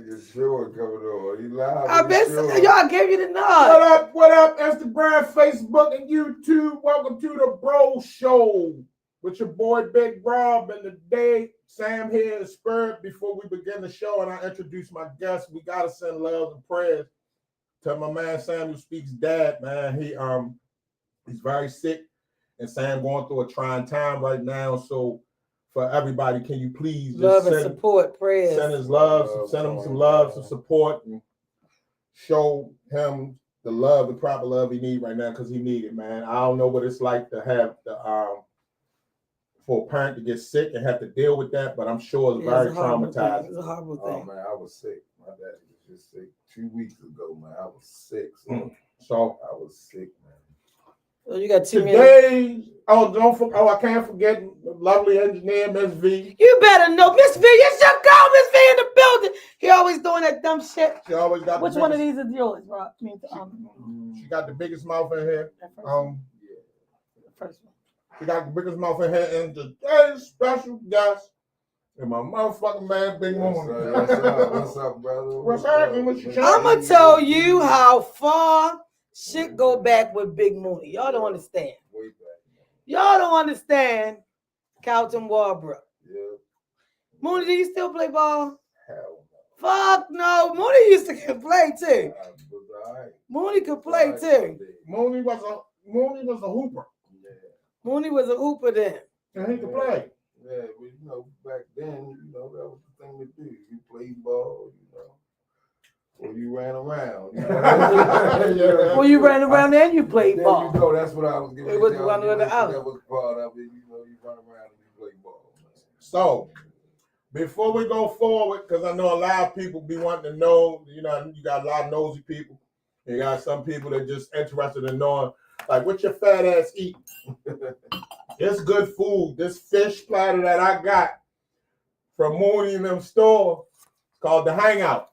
nigga sure coming on. He live. I bet sure. y'all gave you the nod. What up, Instagram, Facebook, and YouTube. Welcome to the Bro Show with your boy Big Rob. And today, Sam here is Spirit. Before we begin the show and I introduce my guest, we gotta send love and prayers to my man Samuel Speaks dad, man. He's very sick, and Sam going through a trying time right now. So for everybody, can you please just love and support, prayers. Send his love, send him some love, some support, and show him the love, the proper love he needs right now, because he needs it, man. I don't know what it's like to have for a parent to get sick and have to deal with that, but I'm sure it's very traumatizing. It's a horrible thing. Oh man, I was sick. My daddy was just sick 2 weeks ago, man. I was sick. So I was sick, man. So you got 2 minutes. Today, I can't forget the lovely engineer, Miss V. You better know, Miss V. It's your girl, Miss V, in the building. He always doing that dumb shit. She always got. Which one of these is yours, Rob? She got the biggest mouth in here. The first one. She got the biggest mouth in here, and today's special guest is my motherfucking man, Big Mooney. What's up, brother? What's happening? I'm gonna tell you how far shit go back with Big Mooney. Y'all don't understand. Way back. Y'all don't understand Carlton Walbrook. Yeah. Mooney, do you still play ball? Hell Fuck no. Mooney used to play too. no. Mooney could play too. Mooney was a hooper. Yeah. Mooney was a hooper then. And he could play. Yeah, but back then, that was the thing to do. You played ball, or you ran around. Well, you ran around and you played ball. There you go. That's what I was getting. It was one or the other. That was part of it. You run around and you play ball. Man. So, before we go forward, because I know a lot of people be wanting to know, you got a lot of nosy people. You got some people that just interested in knowing, like, what your fat ass eat? It's good food. This fish platter that I got from Mooney in them store, it's called the Hangout.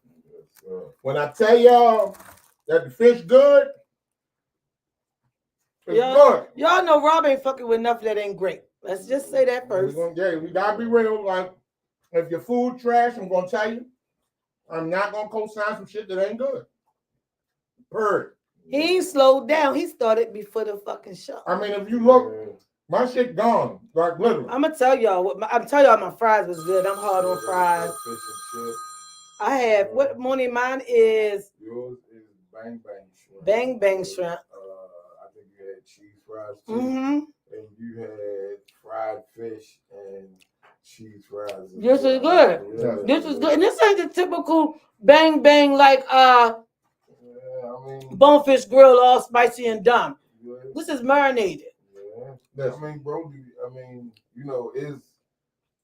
When I tell y'all that the fish good, it's good. Y'all know Rob ain't fucking with enough that ain't great. Let's just say that first. We gotta be real. Like, if your food trash, I'm gonna tell you, I'm not gonna co-sign some shit that ain't good. Purr. He ain't slowed down. He started before the fucking show. I mean, if you look, my shit gone, like literally. I'm gonna tell y'all my fries was good. I'm hard on fries. I have what morning mine is. Yours is Bang Bang Shrimp. Bang Bang Shrimp. I think you had cheese fries too. Mm-hmm. And you had fried fish and cheese fries. This is good. Yeah. This is good. And this ain't the typical bang bang like bonefish grill all spicy and dumb. Yeah. This is marinated. Yeah. I mean, bro, it's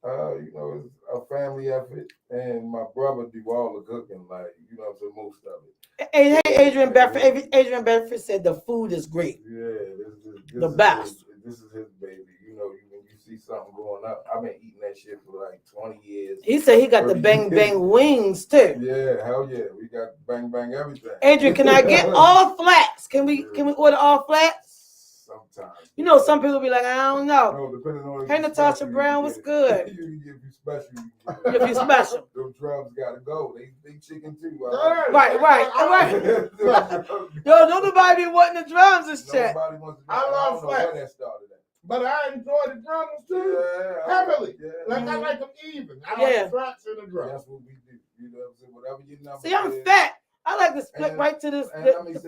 a family effort, and my brother do all the cooking, so most of it. Hey, Adrian Bedford. Adrian Bedford said the food is great. Yeah, this the best. This is his baby. When you see something going up, I've been eating that shit for like 20 years. He said he got the bang bang wings too. Yeah, hell yeah, we got bang bang everything. Adrian, can I get all flats? Can we order all flats? Sometimes. Some people be like, I don't know. No, depending on. Hey, Natasha Brown, what's good? If you special. If you special. Those drums gotta go. They chicken too. Right. Yo, nobody be wanting the drums and shit. I love flats. But I enjoy the drums too. Heavily. Yeah. Like I like them even. I like the flats and the drums. That's what we do. Whatever your number. See, I'm fat. I like to split right to the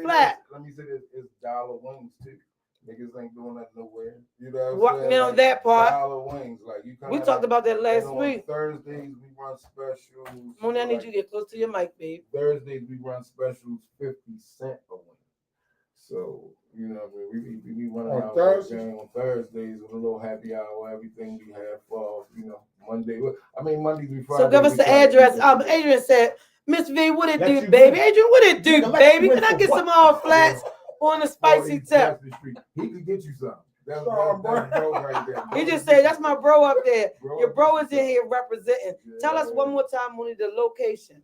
flat. Let me say this: it's dollar wings too. Niggas ain't doing that nowhere. That part. Dollar wings, we talked about that last week. Thursdays we run specials. Mooney, I need you to get close to your mic, babe. Thursdays we run specials 50 cents a wing. So we running on out Thursdays. On Thursdays with a little happy hour. Everything we have for Monday. Monday through Friday. So give us the address. Adrian said, Miss V, what it do, baby? Adrian, what it do, baby? Can I get some more flats? On the spicy tip. He could get you some. That's bro right there. He just said, that's my bro up there. Bro Your bro is in here representing. Yeah. Tell us one more time, Mooney, the location.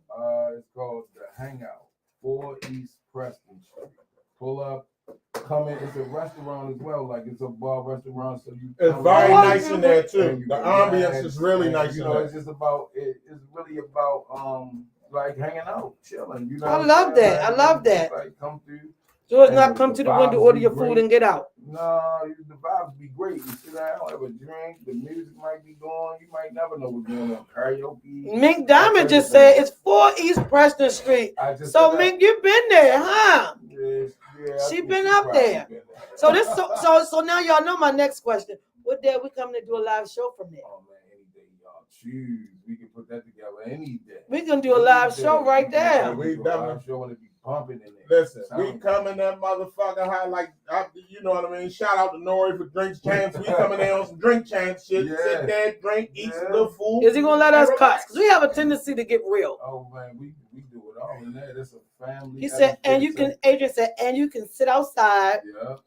It's called The Hangout, 4 East Preston Street. Pull up, come in. It's a restaurant as well. It's a bar restaurant. So it's very nice in there too. The ambience is really nice in there. It's just about, it's really about, like hanging out, chilling. You know, I what love I'm saying? that. I love that. Like come through. So it's And not come to the window, vibes order be your food, great. and get out. No, the vibes be great. You sit down, have a drink. The music might be going. You might never know what's going on. Karaoke. Mink Diamond just said it's 4 East Preston Street. So Mink, you've been there, huh? Yes, yeah. She been up there. So this, so now y'all know my next question. What day we coming to do a live show from there? Oh man, any day y'all choose, we can put that together. Any day. We gonna do a live show right there. We do a live show and it be pumping in there. Listen, we coming that motherfucker high like, you know what I mean? Shout out to Nori for Drinks Champs. We coming there on some drink champs shit. Yeah. Sit there, drink, eat some good food. Is he gonna let us cut? Because we have a tendency to get real. Oh man, we do it all in there. It's a family. He said, and you can, Adrian said, and you can sit outside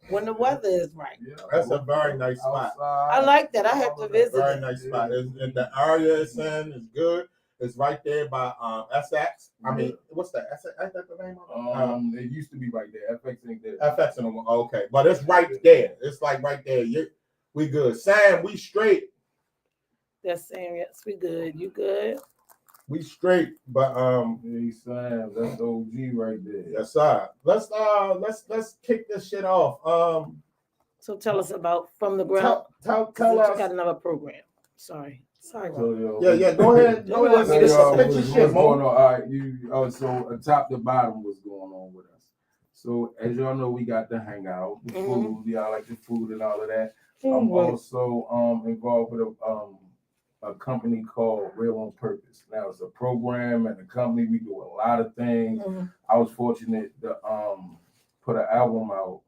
when the weather is right. Yeah. That's a very nice spot. I like that. I have to visit Very it. nice spot. And the area it's in is good. It's right there by SX. I mean, what's that? SX? Is that the name of it? It used to be right there. FX ain't there. FX in the okay, but it's right there. It's like right there. We good. Sam, we straight. That's saying yes, we good. You good? We straight. But Hey Sam, that's the OG right there. yes, sir. Let's kick this shit off. So tell us about From the Ground. Tell You us. got another program. Sorry, Rob. So, Yeah. Go ahead. You want me to what's Spit your shit, going on? Mo. All right, so top to bottom, what's going on with us? So as y'all know, we got the hangout, the food. Y'all like the food and all of that. I'm also involved with a company called Real on Purpose. Now it's a program and a company. We do a lot of things. I was fortunate to put an album out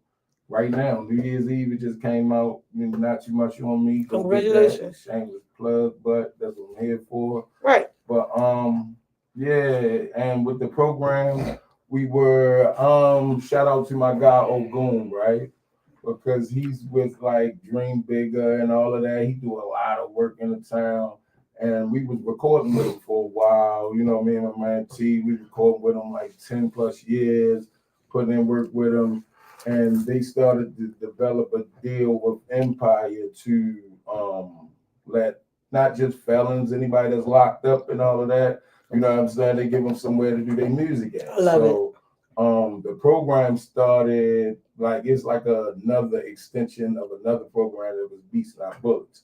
right now. New Year's Eve it just came out. Not too much on me. Go get that. Congratulations. Shameless plug, but that's what I'm here for. Right. But yeah, and with the program, we were shout out to my guy Ogun, right? Because he's with like Dream Bigger and all of that. He do a lot of work in the town. And we was recording with him for a while. You know, me and my man T, we recorded with him like 10 plus years, putting in work with him. And they started to develop a deal with Empire to let not just felons, anybody that's locked up and all of that, you know what I'm saying? They give them somewhere to do their music at. I love it. The program started like it's like another extension of another program that was Beats Not Bullets.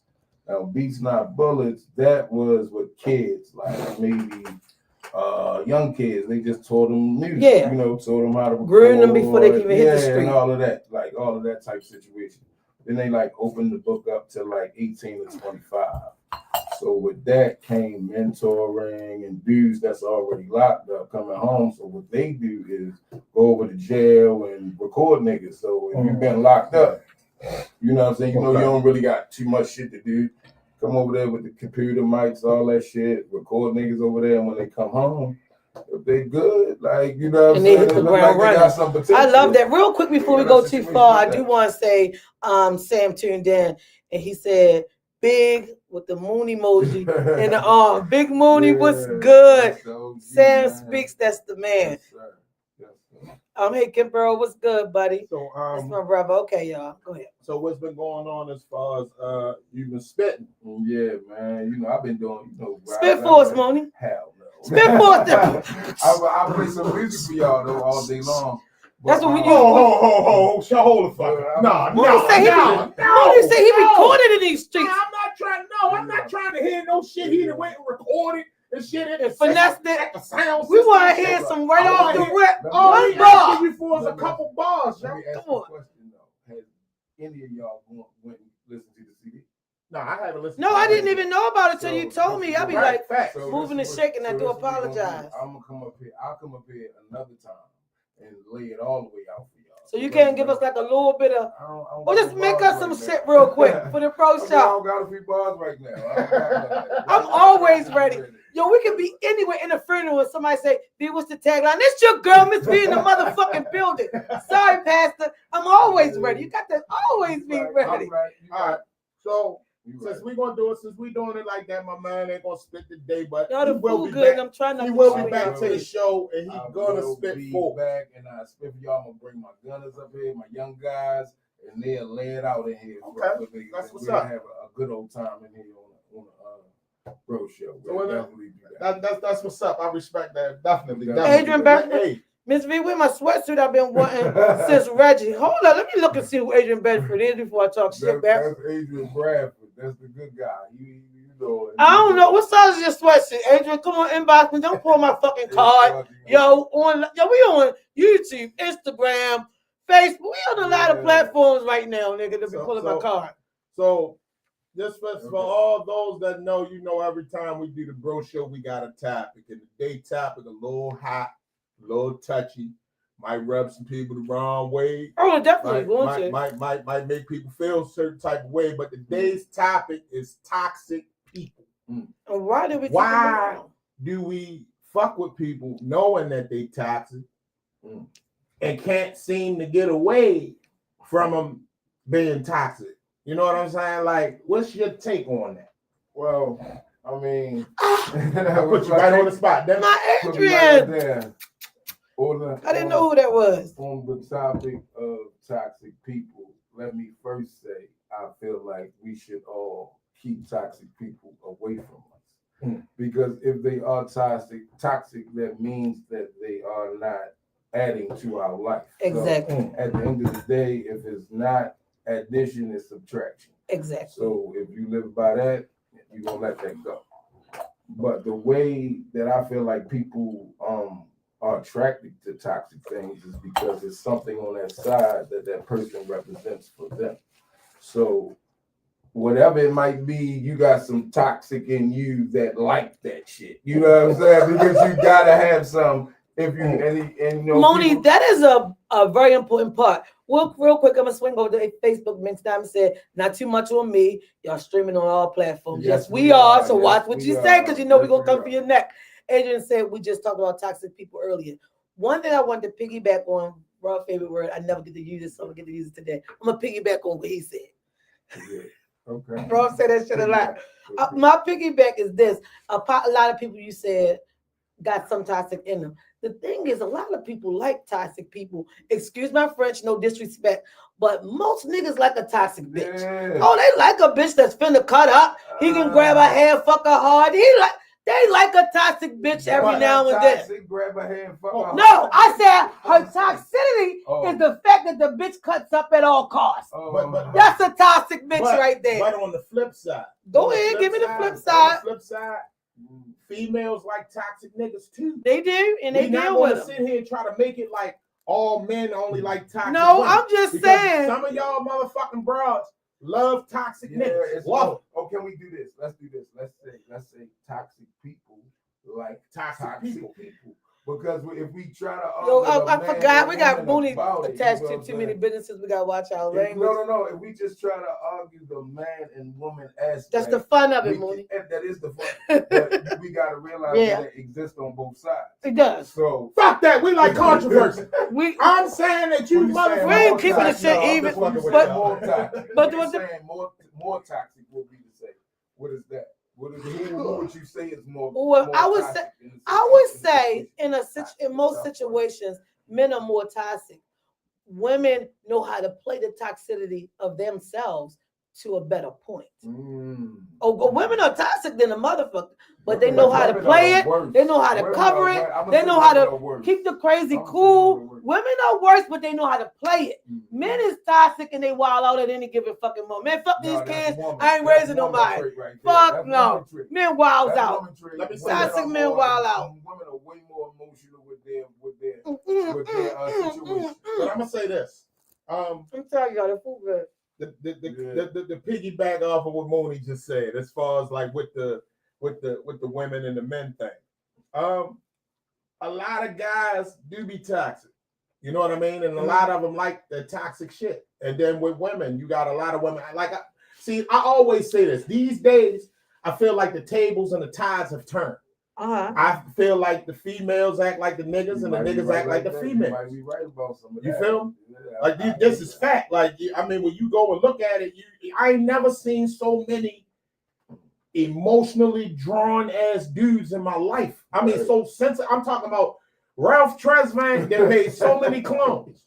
Now, Beats Not Bullets, that was with kids, like maybe young kids. They just taught them music, Yeah. you know, taught them how to record, Grooming them before they can even hit the street. and all of that, like all of that type situation. Then they like opened the book up to like 18 to 25. So with that came mentoring and dudes that's already locked up coming home. So what they do is go over to jail and record niggas. So if you've been locked up, you know what I'm saying? You know you don't really got too much shit to do. Come over there with the computer mics, all that shit, record niggas over there, and when they come home, if they good, like, you know what I'm And they saying? hit the It look ground like they got running. some potential. I love that. Real quick before we go too Situation far, I like do that. want to say Sam tuned in and he said big with the moon emoji and the arm. Big Mooney, what's good? That's the OG, Sam man. speaks, that's the man. Yes, sir. Yes, sir. Hey Kimbro, what's good, buddy? So That's my brother. Okay, y'all. Go ahead. so what's been going on as far as you've been spitting? Yeah, man. You know, I've been doing, you know, Spit for us, Mooney. Hell no. Spit for us. I play some music for y'all though all day long. That's what we do. Hold the fuck. No, Mooney say he recorded in these streets. I'm not trying to hear no shit. He done went and recorded and shit in it. Finessed it. The sound We want to system. hear some right off the rip. All One we bar. asking you for is a couple bars, yo. Let me ask Come you a on. question though. Has any of y'all went and listened to the CD? No, I haven't listened. No, to I it. didn't even know about it till you told me. I be Right, like, facts. moving this and is shaking, I do this is what we gonna apologize. I'm gonna come up here. I'll come up here another time and lay it all the way out for y'all. So you can't give us like a little bit of, I don't or got just no make bars us some right shit now. real quick for the pro I shop. don't got a few bars right now. I don't got none. I'm always ready. Yo, we can be anywhere in a funeral and somebody say, B, what's the tagline? It's your girl, Miss B in the motherfucking building. Sorry, Pastor. I'm always ready. You got to always be ready. All right. So You since right. we gonna do it, since we doing it like that, my man ain't gonna spit the day, but Y'all he the will food be good. back. I'm trying not He to will show be back y'all. to the show, and I he's gonna will spit be full. back, and I spit for y'all. I'm gonna bring my gunners up here, my young guys, and they'll lay it out in here. Okay. For niggas. That's And what's we'll up. have a good old time in here Bro show. So We'll what else? definitely do that. That's what's up. I respect that. Definitely. Adrian definitely. Bedford. Hey, Miss V, with my sweatsuit I've been wanting since Reggie. Hold on, let me look and see who Adrian Bedford is before I talk shit back. That's Adrian Bradford. That's the good guy. You know. I don't know what size is your sweatshirt, Adrian. Come on, inbox me. Don't pull my fucking card. We on YouTube, Instagram, Facebook. We on a lot of platforms right now, nigga. To be pulling my card. So, just for all those that know, every time we do the bro show, we got a topic, and the day topic a little hot, a little touchy, might rub some people the wrong way. Oh, definitely going to. Might make people feel a certain type of way. But today's topic is toxic people. And why do we? Why do we fuck with people knowing that they toxic and can't seem to get away from them being toxic? You know what I'm saying? Like, what's your take on that? Well, I mean, I put you right on the spot. That's my Adrian. I didn't know who that was. On the topic of toxic people, let me first say I feel like we should all keep toxic people away from us. Because if they are toxic, that means that they are not adding to our life. Exactly. So, at the end of the day, if it's not addition, it's subtraction. Exactly. So if you live by that, you're gonna let that go. But the way that I feel like people are attracted to toxic things is because it's something on that side that person represents for them. So whatever it might be, you got some toxic in you that like that shit. You know what I'm saying? Because you gotta have some. If you and you know, Moni, people, that is a very important part. Real quick, I'm gonna swing over to Facebook. Minx Diamond said, "Not too much on me. Y'all streaming on all platforms." Yes, we are. So watch what you say, because we're gonna come for your neck. Adrian said we just talked about toxic people earlier. One thing I wanted to piggyback on, Rob's favorite word. I never get to use it, so I'm gonna get to use it today. I'm gonna piggyback on what he said. yeah. Okay. Rob said that shit a lot. My piggyback is this: a lot of people you said got some toxic in them. The thing is, a lot of people like toxic people. Excuse my French, no disrespect, but most niggas like a toxic bitch. Yeah. Oh, they like a bitch that's finna cut up. He can grab her hair, fuck her hard. They like a toxic bitch every now and then. Grab her hand, fuck her No, I said her toxicity is the fact that the bitch cuts up at all costs. But That's a toxic bitch right there. But on the flip side, Go ahead, give me the flip side. On the flip side, females like toxic niggas too. They do, and they not deal with them. Sit here and try to make it like all men only like toxic. No, women. I'm just Because saying. some of y'all motherfucking broads love toxic niggas. Oh, can we do this? Let's do this. Let's say toxic people like toxic people. Because if we try to Yo, I forgot we got Mooney attached to too many businesses. We gotta watch our language. No. If we just try to argue the man and woman aspect, that's the fun of it, Mooney. That is the fun. But we gotta realize that it exists on both sides. It does. So fuck that. We like controversy. I'm saying that you motherfuckers we ain't keeping the shit even. But more toxic will be to say. What is that? Who would you say is more? Well, more I would say in most situations, men are more toxic. Women know how to play the toxicity of themselves to a better point. Oh, women are toxic than a motherfucker, but they know how to play it. They know how to cover it. They know how to keep the crazy cool. Women are worse, but they know how to play it. Men is toxic and they wild out at any given fucking moment. Man, fuck these kids. I ain't raising nobody. Fuck no. Men wild out. Toxic men wild out. Women are way more emotional with their situation. But I'm gonna say this. I'm telling y'all, the food good. The piggyback off of what Mooney just said, as far as like with the women and the men thing. A lot of guys do be toxic. You know what I mean? And a lot of them like the toxic shit. And then with women, you got a lot of women. I always say this. These days, I feel like the tables and the tides have turned. I feel like the females act like the niggas and the niggas act like the females. You might be right about some of that. You feel me? Yeah, like this is fact. Like I mean, when you go and look at it, I ain't never seen so many emotionally drawn ass dudes in my life. I mean, so sensitive. I'm talking about Ralph Tresvant that made so many clones.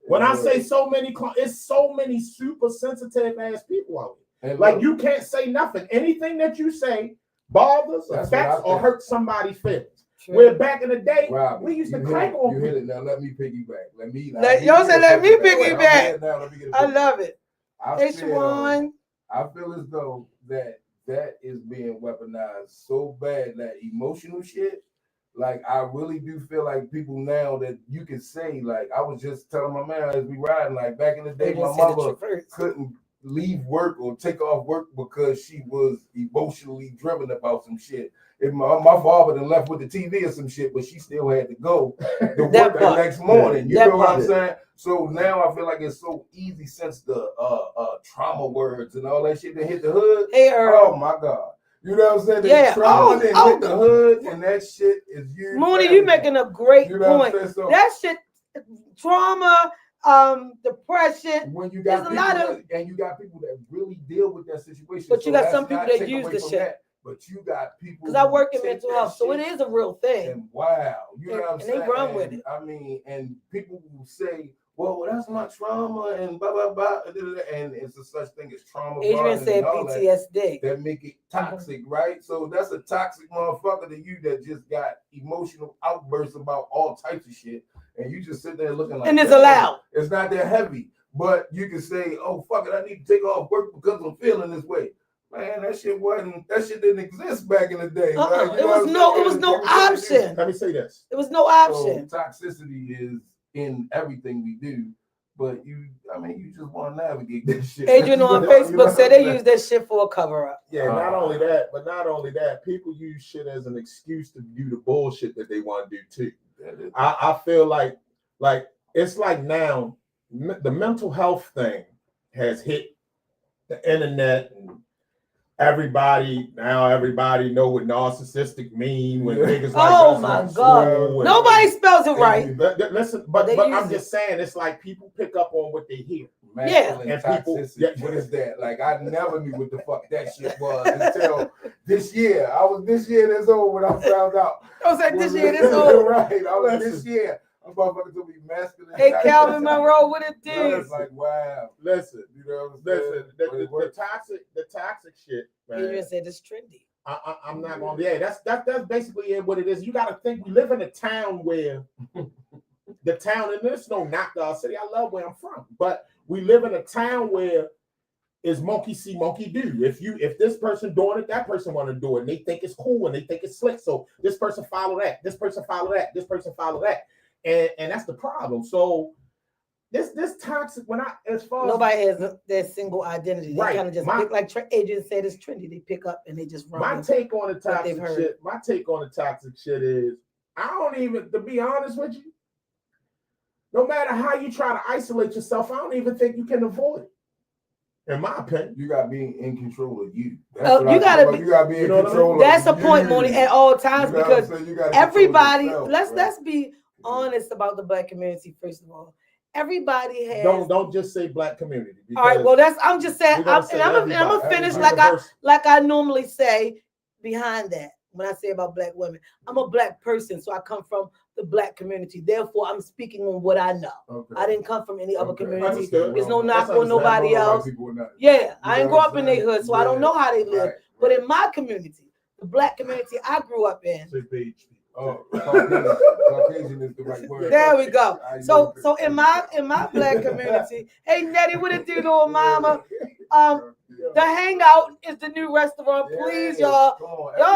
When I say so many clones, it's so many super sensitive ass people out there. Like you can't say nothing. Anything that you say bothers, That's what I affects, or think. hurts somebody's feelings. True. Where back in the day, Robbie, we used to you crank hit it. on You hit people. it. Now let me piggyback. Let me piggyback. Now let me get a I love it. I Hey, feel, Shawan. I feel as though that is being weaponized so bad, that emotional shit. Like, I really do feel like people now that you can say, like, I was just telling my man as we riding, like, back in the day, my mother couldn't leave work or take off work because she was emotionally driven about some shit. If my father done left with the TV or some shit, but she still had to go to work the next morning. You know what I'm saying? So now I feel like it's so easy since the trauma words and all that shit that hit the hood. Hey, oh my God. You know what I'm saying? Yeah. Trauma didn't hit the hood, and that shit is used. Mooney, you making a great point. So, that shit, trauma, depression. When you got people and you got people that really deal with that situation, but you got some people that use the shit. But you got people because I work in mental health, so it is a real thing. And wow, you know what I'm saying? And they run with it. I mean, and people will say, "Well, that's my trauma," and blah blah blah, and it's a such thing as trauma. Adrian said PTSD. That make it toxic, right? So that's a toxic motherfucker to you that just got emotional outbursts about all types of shit, and you just sit there looking like. And it's allowed. It's not that heavy, but you can say, "Oh fuck it, I need to take off work because I'm feeling this way." Man, that shit didn't exist back in the day. It was no option. Let me say this. It was no option. So toxicity is in everything we do, but you just want to navigate this shit. Adrian on Facebook said they use that shit for a cover up. Yeah, not only that, people use shit as an excuse to do the bullshit that they want to do too. I feel like it's like now the mental health thing has hit the internet and everybody know what narcissistic mean when niggas like oh my God. Nobody spells it right. Listen, but I'm just saying it's like people pick up on what they hear. Masculine and toxicity. What is that? Like, I never knew what the fuck that shit was until this year. I was this year this old when I found out. I was like this year this old. Right. I was this year. I'm motherfuckers gonna be masculine. Hey, Calvin Monroe, what it do? It's like, wow. Listen, you know what I'm saying? The toxic shit, man. Adrian said it's trendy. I'm not gonna. Yeah, that's basically what it is. You got to think we live in a town where the town, and there's no knock to our city. I love where I'm from, but we live in a town where is monkey see, monkey do. If this person doing it, that person want to do it, and they think it's cool and they think it's slick. So this person follow that. This person follow that. This person follow that. And that's the problem. So this toxic as far as nobody has their single identity. They kind of just pick, like Adrian said, it's trendy. They pick up and they just run. My take on the toxic shit is I don't even, to be honest with you, no matter how you try to isolate yourself, I don't even think you can avoid it. In my opinion, you got to be in control of you. You got to be in control of that's the point, Mooney, at all times, because everybody. Yourself, let's be honest about the Black community. First of all, everybody has. Don't just say Black community. All right. Well, I'm just saying. I'm gonna finish like I normally say behind that. When I say about Black women, I'm a Black person, so I come from the Black community. Therefore, I'm speaking on what I know. Okay. I didn't come from any other community. There's no knock on nobody else. Yeah, I ain't grow up in their hood, so I don't know how they live. Right. But in my community, the Black community I grew up in. Caucasian is the right word. There we go. So in my Black community, hey Nettie, what it do, little mama? The Hangout is the new restaurant. Please, y'all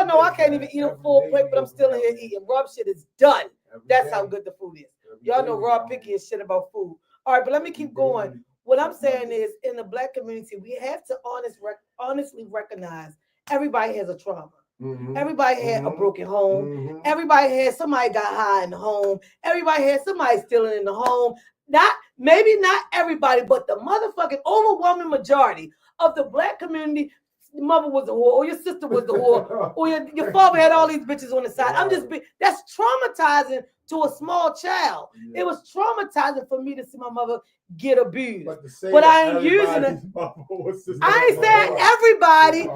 know I can't even eat a full plate, but I'm still in here eating. Rob shit is done. That's how good the food is. Y'all know Rob picky as shit about food. All right, but let me keep going. What I'm saying is, in the Black community, we have to honestly recognize everybody has a trauma. Mm-hmm. Everybody had a broken home. Mm-hmm. Everybody had somebody got high in the home. Everybody had somebody stealing in the home. Maybe not everybody, but the motherfucking overwhelming majority of the Black community, your mother was a whore, or your sister was the whore, or your father had all these bitches on the side. That's traumatizing to a small child. Yeah. It was traumatizing for me to see my mother get abused. But I ain't using it. I ain't saying everybody,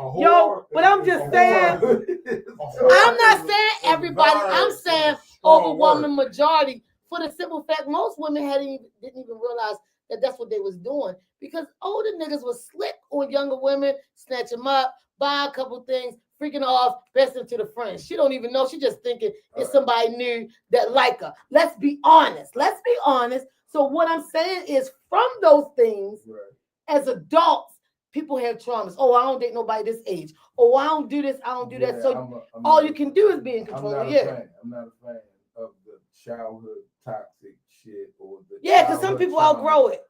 but I'm just saying, I'm not saying everybody, I'm saying overwhelming majority, for the simple fact most women didn't even realize that that's what they was doing, because older niggas was slick on younger women, snatch them up, buy a couple things, freaking off, best into the friends. She don't even know. She just thinking it's somebody new that like her. Let's be honest. So what I'm saying is, from those things, as adults, people have traumas. Oh, I don't date nobody this age. Oh, I don't do this. I don't do that. So all you can do is be in control. I'm not a fan of the childhood toxic shit or the because some people outgrow it.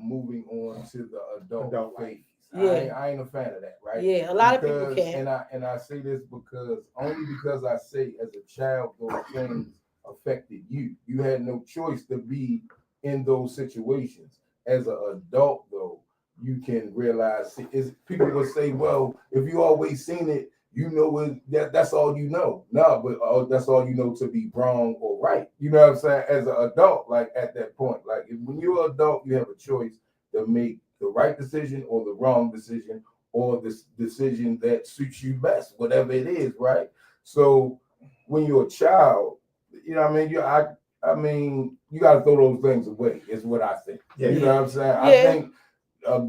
Moving on to the adult phase. Yeah. I ain't a fan of that, right? Yeah, a lot of people can. And I say this because I say as a child those things affected you. You had no choice to be in those situations. As an adult, though, you can realize people will say, well, if you always seen it, you know that's all you know. No, but that's all you know to be wrong or right. You know what I'm saying? As an adult, like at that point, like when you're an adult, you have a choice to make the right decision or the wrong decision or the decision that suits you best, whatever it is, right? So when you're a child, you know what I mean? You got to throw those things away, is what I think. Yeah, you know what I'm saying? Yeah. I think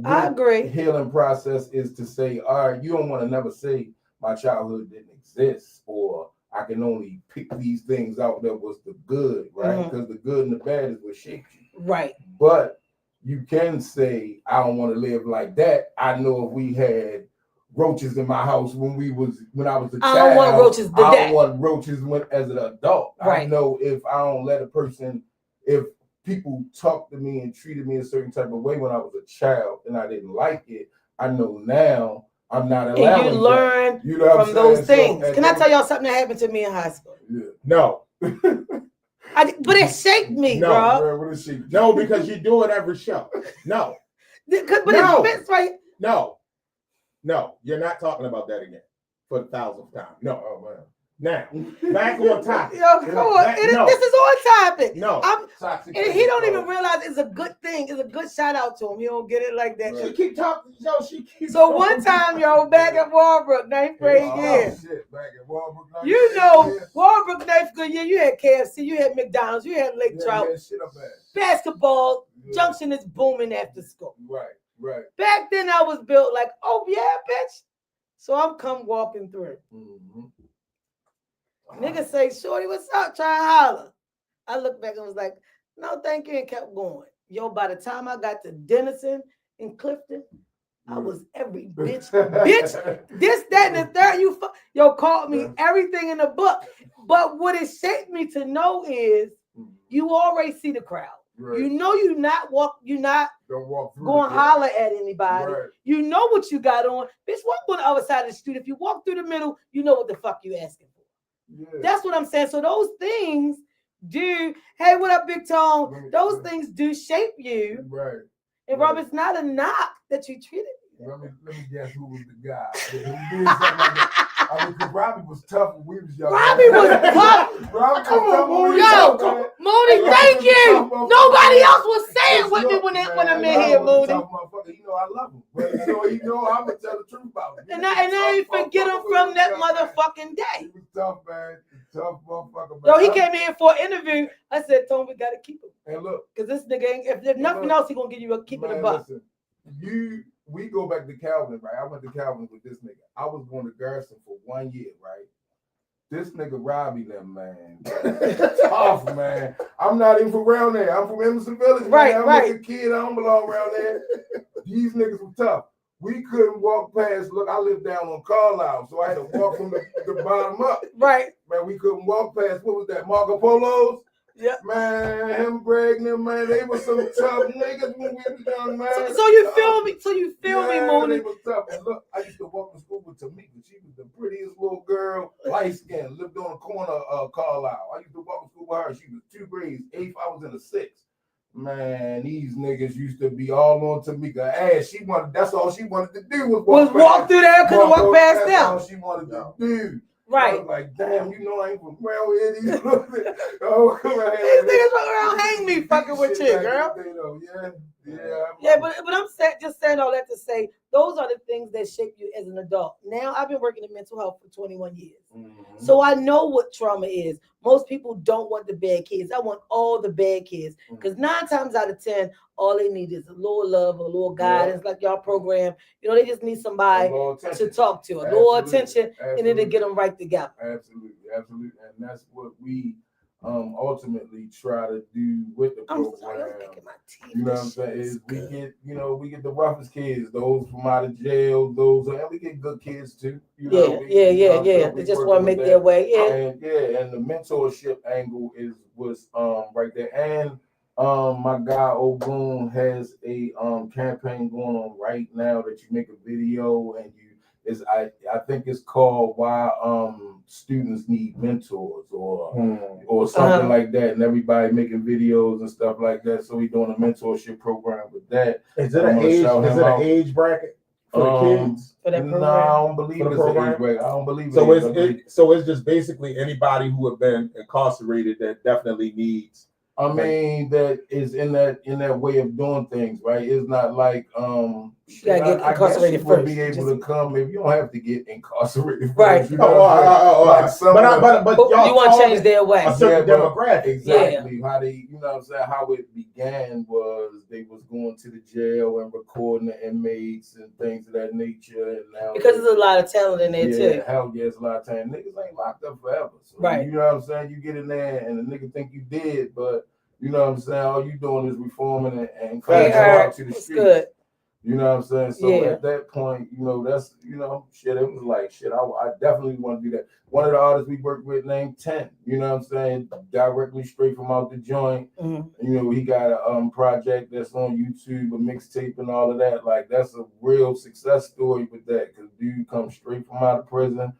I agree. Healing process is to say, all right, you don't want to never say my childhood didn't exist, or I can only pick these things out that was the good, right? Because the good and the bad is what shaped you. Right. But you can say, I don't want to live like that. I know if we had roaches in my house when I was a child, I don't want roaches today. I don't want roaches as an adult. Right. I know if I don't let if people talked to me and treated me a certain type of way when I was a child and I didn't like it, I know now I'm not allowing and you learn that. You know from those things. So, can I tell y'all something that happened to me in high school? Yeah. No. But it shaped me, bro. No, because you do it every show. No. But it fits right. No, you're not talking about that again for the 1,000th time. No. Oh, man. Now, back on topic. Yo, come on. This is on topic. No. And he don't even realize it's a good thing. It's a good shout out to him. He don't get it like that. Right. She keep talking. So one time, back at Walbrook, 9th grade year. Shit, back at Walbrook, Walbrook 9th grade year, you had KFC, you had McDonald's, you had Lake Trout. Basketball, Junction is booming after school. Right. Back then, I was built like, oh, yeah, bitch. So I'm come walking through. Nigga say, shorty, what's up? Try to holler. I looked back and was like, no, thank you, and kept going. Yo, by the time I got to Denison and Clifton, I was every bitch, this, that, and the third. You called me everything in the book. But what it shaped me to know is you already see the crowd. Right. You know you're not don't walk through going holler at anybody. Right. You know what you got on. Bitch, walk on the other side of the street. If you walk through the middle, you know what the fuck you asking for. Yeah. That's what I'm saying. So those things do, hey, what up, Big Tone? Those things do shape you. Right. And Rob, it's not a knock that you treated me. Let me guess who was the guy. Who did something like that. I mean, because Robbie was tough when we was young. Robbie was tough. Mooney, thank you. Nobody else was saying with me when I'm in here, Mooney. You know I love him. But you know I'm going to tell the truth about him. And I ain't forget him from that motherfucking day. He was tough, man. Tough motherfucker, man. Yo, he came in for an interview. I said, Tone, we got to keep him. And look. Because this nigga ain't, if there's nothing else, he going to give you keep it a buck. We go back to Calvin, right? I went to Calvin with this nigga. I was going to Garrison for 1 year, right? This nigga Robbie them, man. Tough, man. I'm not even from around there. I'm from Emerson Village, man. I'm a kid. I don't belong around there. These niggas were tough. We couldn't walk past. Look, I lived down on Carlisle, so I had to walk from the bottom up. Right. Man, we couldn't walk past, what was that, Marco Polo's? Yeah. Man, him, Greg, and them, man, they were some tough niggas when we was young, man. So you feel me? So you feel me, Mooney? They was tough. And look, I used to walk to school with Tamika. She was the prettiest little girl, light skin, lived on the corner of Carlisle. I used to walk to school with her. She was 2 grades, 8th. I was in the 6th. Man, these niggas used to be all on Tamika ass. That's all she wanted to do was walk through there, couldn't walk past them. That's all she wanted to do. Right. I was like, damn, you know I ain't from around here. These niggas fuck around, hang me fucking with you, girl. Yeah, but I'm just saying all that to say those are the things that shape you as an adult. Now I've been working in mental health for 21 years. So I know what trauma is. Most people don't want the bad kids. I want all the bad kids. Because 9 times out of 10, all they need is a little love, a little guidance, like y'all program. You know, they just need somebody to talk to, a little attention, and then to get them right together. Absolutely. And that's what we ultimately try to do with the program. You know what I'm saying? Is we get the roughest kids, those from out of jail, and we get good kids too. You know, They just want to make their way. And the mentorship angle was right there. And my guy Ogun has a campaign going on right now that you make a video and I think it's called Why Students Need Mentors or something like that, and everybody making videos and stuff like that. So we're doing a mentorship program with that. Is it an age bracket for the kids? No, I don't believe it's an age bracket. I don't believe so it's just basically anybody who have been incarcerated that definitely needs. I mean, that is in that way of doing things, right? It's not like you gotta get incarcerated first. Be able to come if you don't have to get incarcerated first. Right. You know but you want to change their way. A certain demographic. Exactly. How they, you know what I'm saying? How it began was they was going to the jail and recording the inmates and things of that nature. And now because there's a lot of talent in there too. Hell yeah, it's a lot of talent. Niggas ain't locked up forever. So, right. You know what I'm saying? You get in there and the nigga think you did, but you know what I'm saying? All you doing is reforming and coming out to the streets. Good. You know what I'm saying? So at that point, that's, it was like, I definitely want to do that. One of the artists we worked with named 10, you know what I'm saying? Directly straight from out the joint. Mm-hmm. He got a project that's on YouTube, a mixtape and all of that. Like, that's a real success story with that, because dude comes straight from out of prison.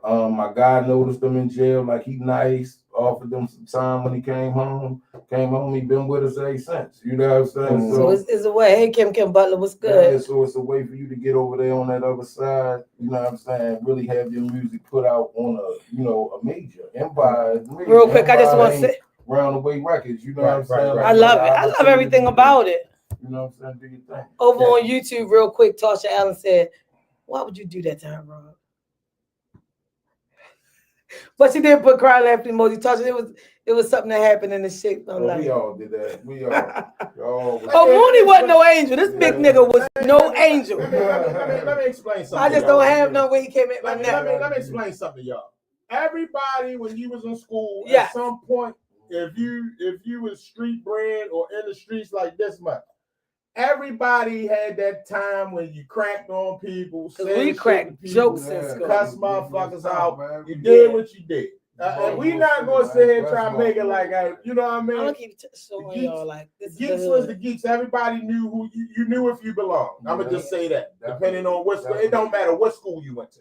My guy noticed him in jail, like he nice, offered them some time when he came home. He been with us ever since. You know what I'm saying? So it's a way. Hey, Kim Butler, what's good? Yeah, so it's a way for you to get over there on that other side. You know what I'm saying? Really have your music put out on a major Empire. Real quick, I just want to say Roundaway Records. You know what I'm saying? I love it. I love everything about it. You know what I'm saying? Do your thing. Over on YouTube, real quick, Tasha Allen said, "Why would you do that to her, Rob?" But she did put cry laughing emoji. Tasha, it was something that happened in the shit. We all did that. We all. Mooney wasn't no angel. This big nigga was no angel. Let me explain something. I just don't have no way he came at my neck. Let me explain something to y'all. Everybody, when you was in school, at some point, if you was street bred or in the streets like this much, everybody had that time when you cracked on people. We cracked jokes in school. Cuss motherfuckers out. Man. You did what you did. And we not going to sit here and try to make it like, you know what I mean? I'm going to keep showing y'all like this. Geeks was the geeks. Everybody knew who you knew if you belonged. I'm going to just say that. Depending on what school, it don't matter what school you went to.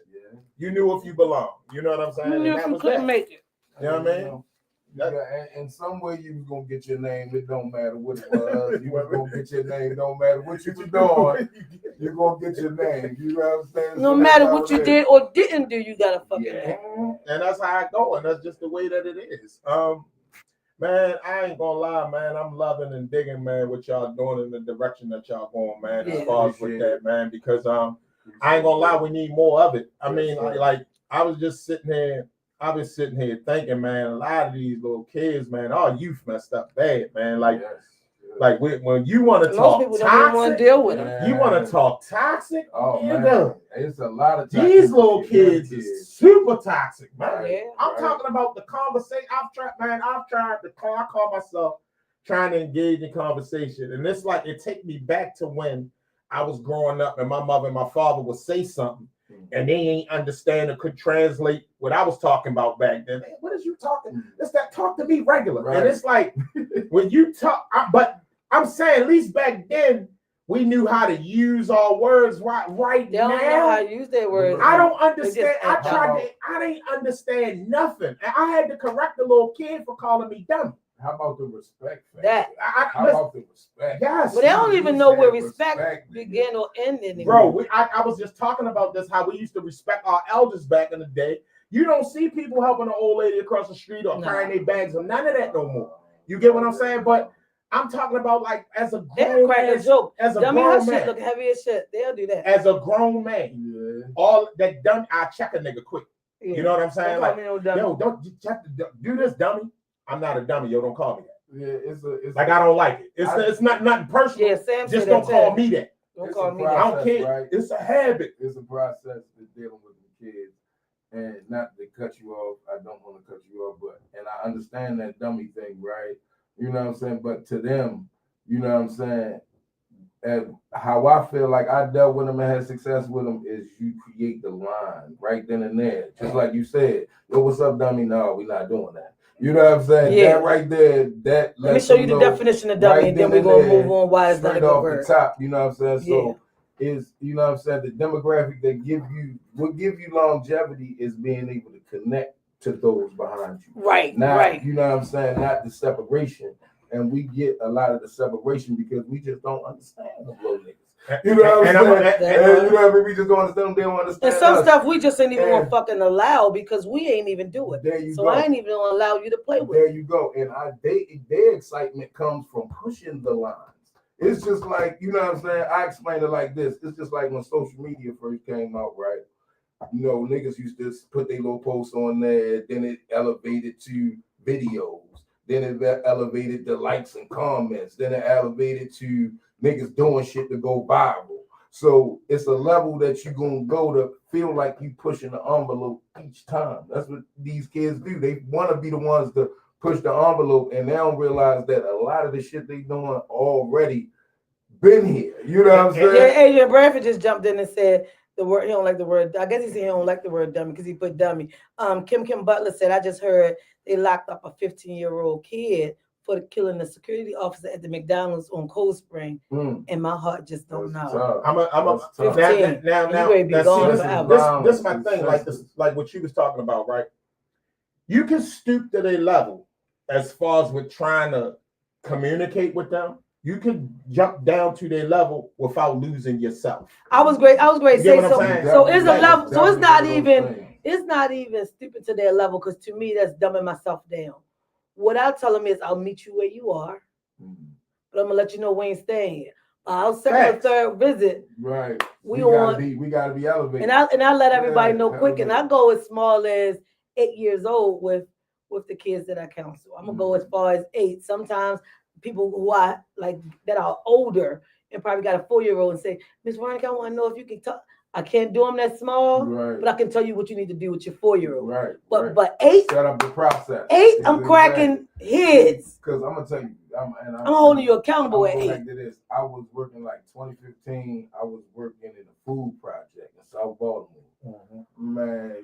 You knew if you belonged. You know what I'm saying? You knew if you couldn't make it. You know what I mean? In some way you was gonna get your name. It don't matter what it was. You were gonna get your name. It don't matter what you were doing. You're gonna get your name. You know what I'm saying? No matter what you did or didn't do, you got a fucking name. And that's how I go, and that's just the way that it is. Man, I ain't gonna lie, man. I'm loving and digging, man, what y'all doing in the direction that y'all going, man. As far as with that, man, because I ain't gonna lie, we need more of it. I mean, like I was just sitting here. I've been sitting here thinking, man, a lot of these little kids, man, our youth messed up bad, man. Like when you want to talk people toxic, don't want to deal with them. You want to talk toxic. Oh man, it's a lot of toxic. These little kids is super toxic, man. Yeah, I'm talking about the conversation. I've tried to call myself trying to engage in conversation, and it's like it take me back to when I was growing up, and my mother and my father would say something. And they ain't understand or could translate what I was talking about back then. Hey, what is you talking? It's that talk to me regular. Right. And it's like when you talk, but I'm saying at least back then we knew how to use our words right they now. Don't know how to use their words. I don't understand. I didn't understand nothing. And I had to correct the little kid for calling me dumb. How about the respect factor? That. How about the respect? Yes. But they don't even know where respect begin or end anymore. Bro, I was just talking about this, how we used to respect our elders back in the day. You don't see people helping an old lady across the street or carrying their bags or none of that no more. You get what I'm saying? But I'm talking about like as a They'll grown crack a man, joke. as a Dummy, her grown shit man, look heavy as shit. They'll do that. as a grown man. Yeah. All that dummy, I check a nigga quick. Yeah. You know what I'm saying? Don't call Like, me no dummy. yo, don't check do this, dummy. I'm not a dummy. Yo, don't call me that. Yeah, it's Like I don't like it. It's not nothing personal. Yeah, Sam said Just that don't call too. me that. Don't It's call a me I that. don't process, care. right? It's a habit. It's a process to dealing with the kids. And not to cut you off, I don't want to cut you off, but and I understand that dummy thing, right? You know what I'm saying? But to them, you know what I'm saying? And how I feel like I dealt with them and had success with them is you create the line right then and there. Just like you said, yo, what's up, dummy? No, we're not doing that. You know what I'm saying? Yeah. That right there, that Let me lets show them you the know definition of dummy, right and then then we're and gonna there, move on why it's not a straight good off word. the top. You know what I'm saying? Yeah. So is you know what I'm saying, the demographic that will give you longevity is being able to connect to those behind you. Right, Not, right. you know what I'm saying, not the separation. And we get a lot of the separation because we just don't understand the little niggas. You know what I'm saying? And you know what I mean? We just don't understand them, they don't understand And some us. stuff we just ain't even gonna And- fucking allow because we ain't even do it. There you So go. I ain't even gonna allow you to play with There it. you go. And their excitement comes from pushing the lines. It's just like, you know what I'm saying? I explain it like this. It's just like when social media first came out, right? You know, niggas used to put their little posts on there, then it elevated to videos, then it elevated to likes and comments, then it elevated to niggas doing shit to go viral. So it's a level that you're gonna go to feel like you pushing the envelope each time. That's what these kids do. They want to be the ones to push the envelope, and they don't realize that a lot of the shit they doing already been here. You know what I'm saying? Yeah, Adrian Bradford just jumped in and said the word. He don't like the word. I guess he said he don't like the word dummy because he put dummy. Kim Butler said, I just heard they locked up a 15-year-old kid for killing the security officer at the McDonald's on Cold Spring, and my heart just don't That's know. tough. I'm a That's tough. 15. now You ready to be now, gone see, forever. this is my thing, like what you was talking about, right? You can stoop to their level as far as with trying to communicate with them. You can jump down to their level without losing yourself. I was great. You Say get what I'm so. saying? So it's a Like, level. So it's not Definitely even. one of those things. It's not even stupid to their level because to me that's dumbing myself down. What I tell them is I'll meet you where you are, but I'm gonna let you know we ain't staying here. Our second or Facts. third visit, Right. we gotta on, be elevated. and I let everybody Yeah, know quick, and I go as small as 8 years old with the kids that I counsel. I'm gonna go as far as 8. Sometimes people who I like that are older and probably got a 4-year-old and say, Miss Veronica, I want to know if you can talk. I can't do them that small, Right. but I can tell you what you need to do with your 4-year-old. Right. But right. but 8, Set up the process. 8, I'm cracking heads. Because I'm gonna tell you, I'm holding you accountable I'm at going 8. back to this. I was working like 2015. I was working in a food project in South Baltimore. Man,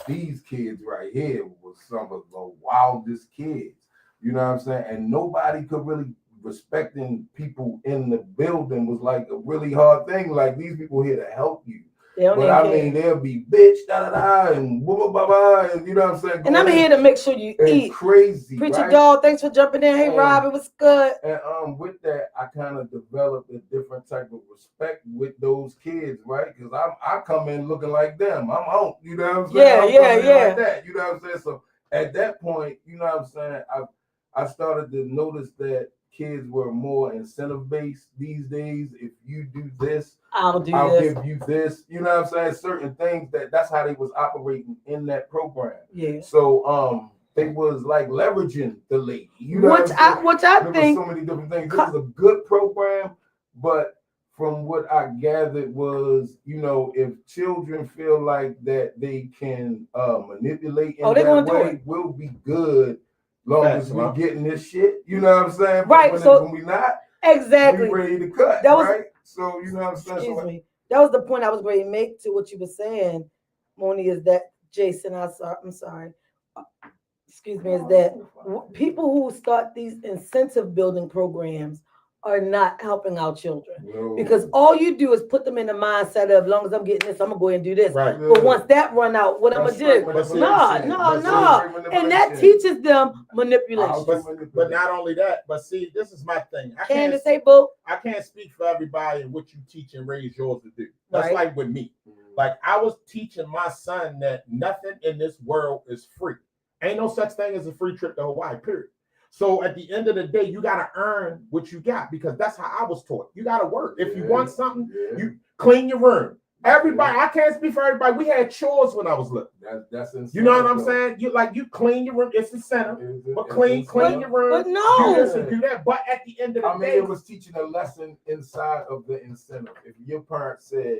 these kids right here was some of the wildest kids. You know what I'm saying? And nobody could really respecting people in the building was like a really hard thing. Like these people here to help you. They don't But even I care. mean, they'll be bitch, da da da, and blah blah blah blah, and you know what I'm saying. And I'm here to make sure you and eat. crazy, Preacher right? Dog, thanks for jumping in. Hey And- Rob, it was good. And with that, I kind of developed a different type of respect with those kids, right? Because I come in looking like them. I'm out, you know what I'm saying? Yeah, I'm yeah, coming in yeah. Like that, you know what I'm saying? So at that point, you know what I'm saying? I started to notice that kids were more incentive based these days. If you do this, I'll do I'll this. give you this. You know what I'm saying? Certain things that's how they was operating in that program. Yeah. So they was like leveraging the lady. You know Which what I'm saying? I There think was so many different things. This was a good program, but from what I gathered was, you know, if children feel like that they can manipulate in they that gonna do way, it. we'll be good long Facts, as we man. getting this shit. You know what I'm saying? But Right, when, so- when we not, exactly. we ready to cut. That was- right? So you know what I'm saying? Excuse So, me. That was the point I was going to make to what you were saying, Moni, is that Jason, I'm sorry. Excuse me, is that people who start these incentive building programs are not helping our children. no. Because all you do is put them in the mindset of, as long as I'm getting this, I'm gonna go ahead and do this. Right. But once that run out, what I'm That's gonna do? straight But see- manipulation. No. That's straight And that manipulation. teaches them manipulation. How to But manipulate. not only that, but see, this is my thing. Candace, say boo. I can't speak for everybody and what you teach and raise yours to do. That's Right. like with me. Like I was teaching my son that nothing in this world is free. Ain't no such thing as a free trip to Hawaii, period. So at the end of the day, you gotta earn what you got because that's how I was taught. You gotta work. If you want something, you clean your room. Everybody, I can't speak for everybody. We had chores when I was little. That's insane. You know what I'm saying? You clean your room. It's the center, but clean your room. But no, do this and do that. But at the end of the day, it was teaching a lesson inside of the incentive. If your parents said,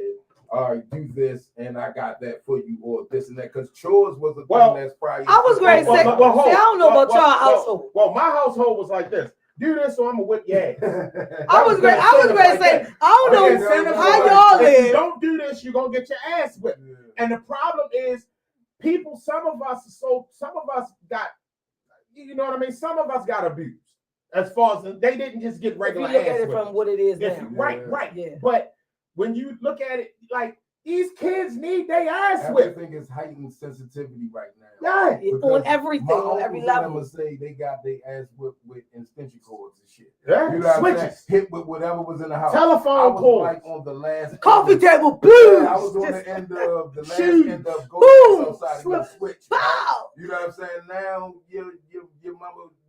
"All right, do this, and I got that for you," or this and that, because chores was a thing that's probably. I was great. See, I don't know about y'all household. Well, my household was like this. Do this, or I'm gonna whip your ass. I was great to say, I don't know how y'all If you live. don't do this, you're gonna get your ass whipped. And the problem is, some of us got, you know what I mean? Some of us got abused. As far as they didn't just get regular If you look ass at it whipped. from what it is now. Right. Yeah. But when you look at it, like these kids need their ass whipped. Everything is heightened sensitivity right now. Yeah. On everything, on every level. I'ma say they got their ass whipped with extension cords and shit. Yeah. You know what I'm saying? Switches. Hit with whatever was in the house. Telephone cords. Like on the last Coffee table, Yeah, boom. I was on the end of the last Shoes. end of Boom. going outside to get a switch. Right? Pow. You know what I'm saying? Now your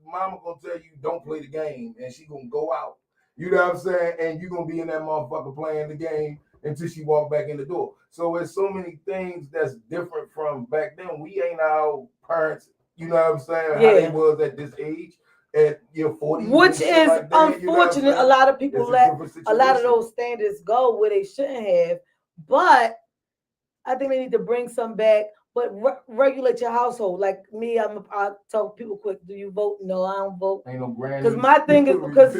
mama gonna tell you don't play the game, and she gonna go out. You know what I'm saying? And you gonna be in that motherfucker playing the game until she walk back in the door. So it's so many things that's different from back then. We ain't our parents. You know what I'm saying? How they was at this age. At your 40s, Which is like that, unfortunate. You know a lot of people let a lot of situation. those standards go where they shouldn't have. But I think they need to bring some back. But regulate your household. Like me, I tell people quick, do you vote? No, I don't vote. Ain't no granny. Because my thing is because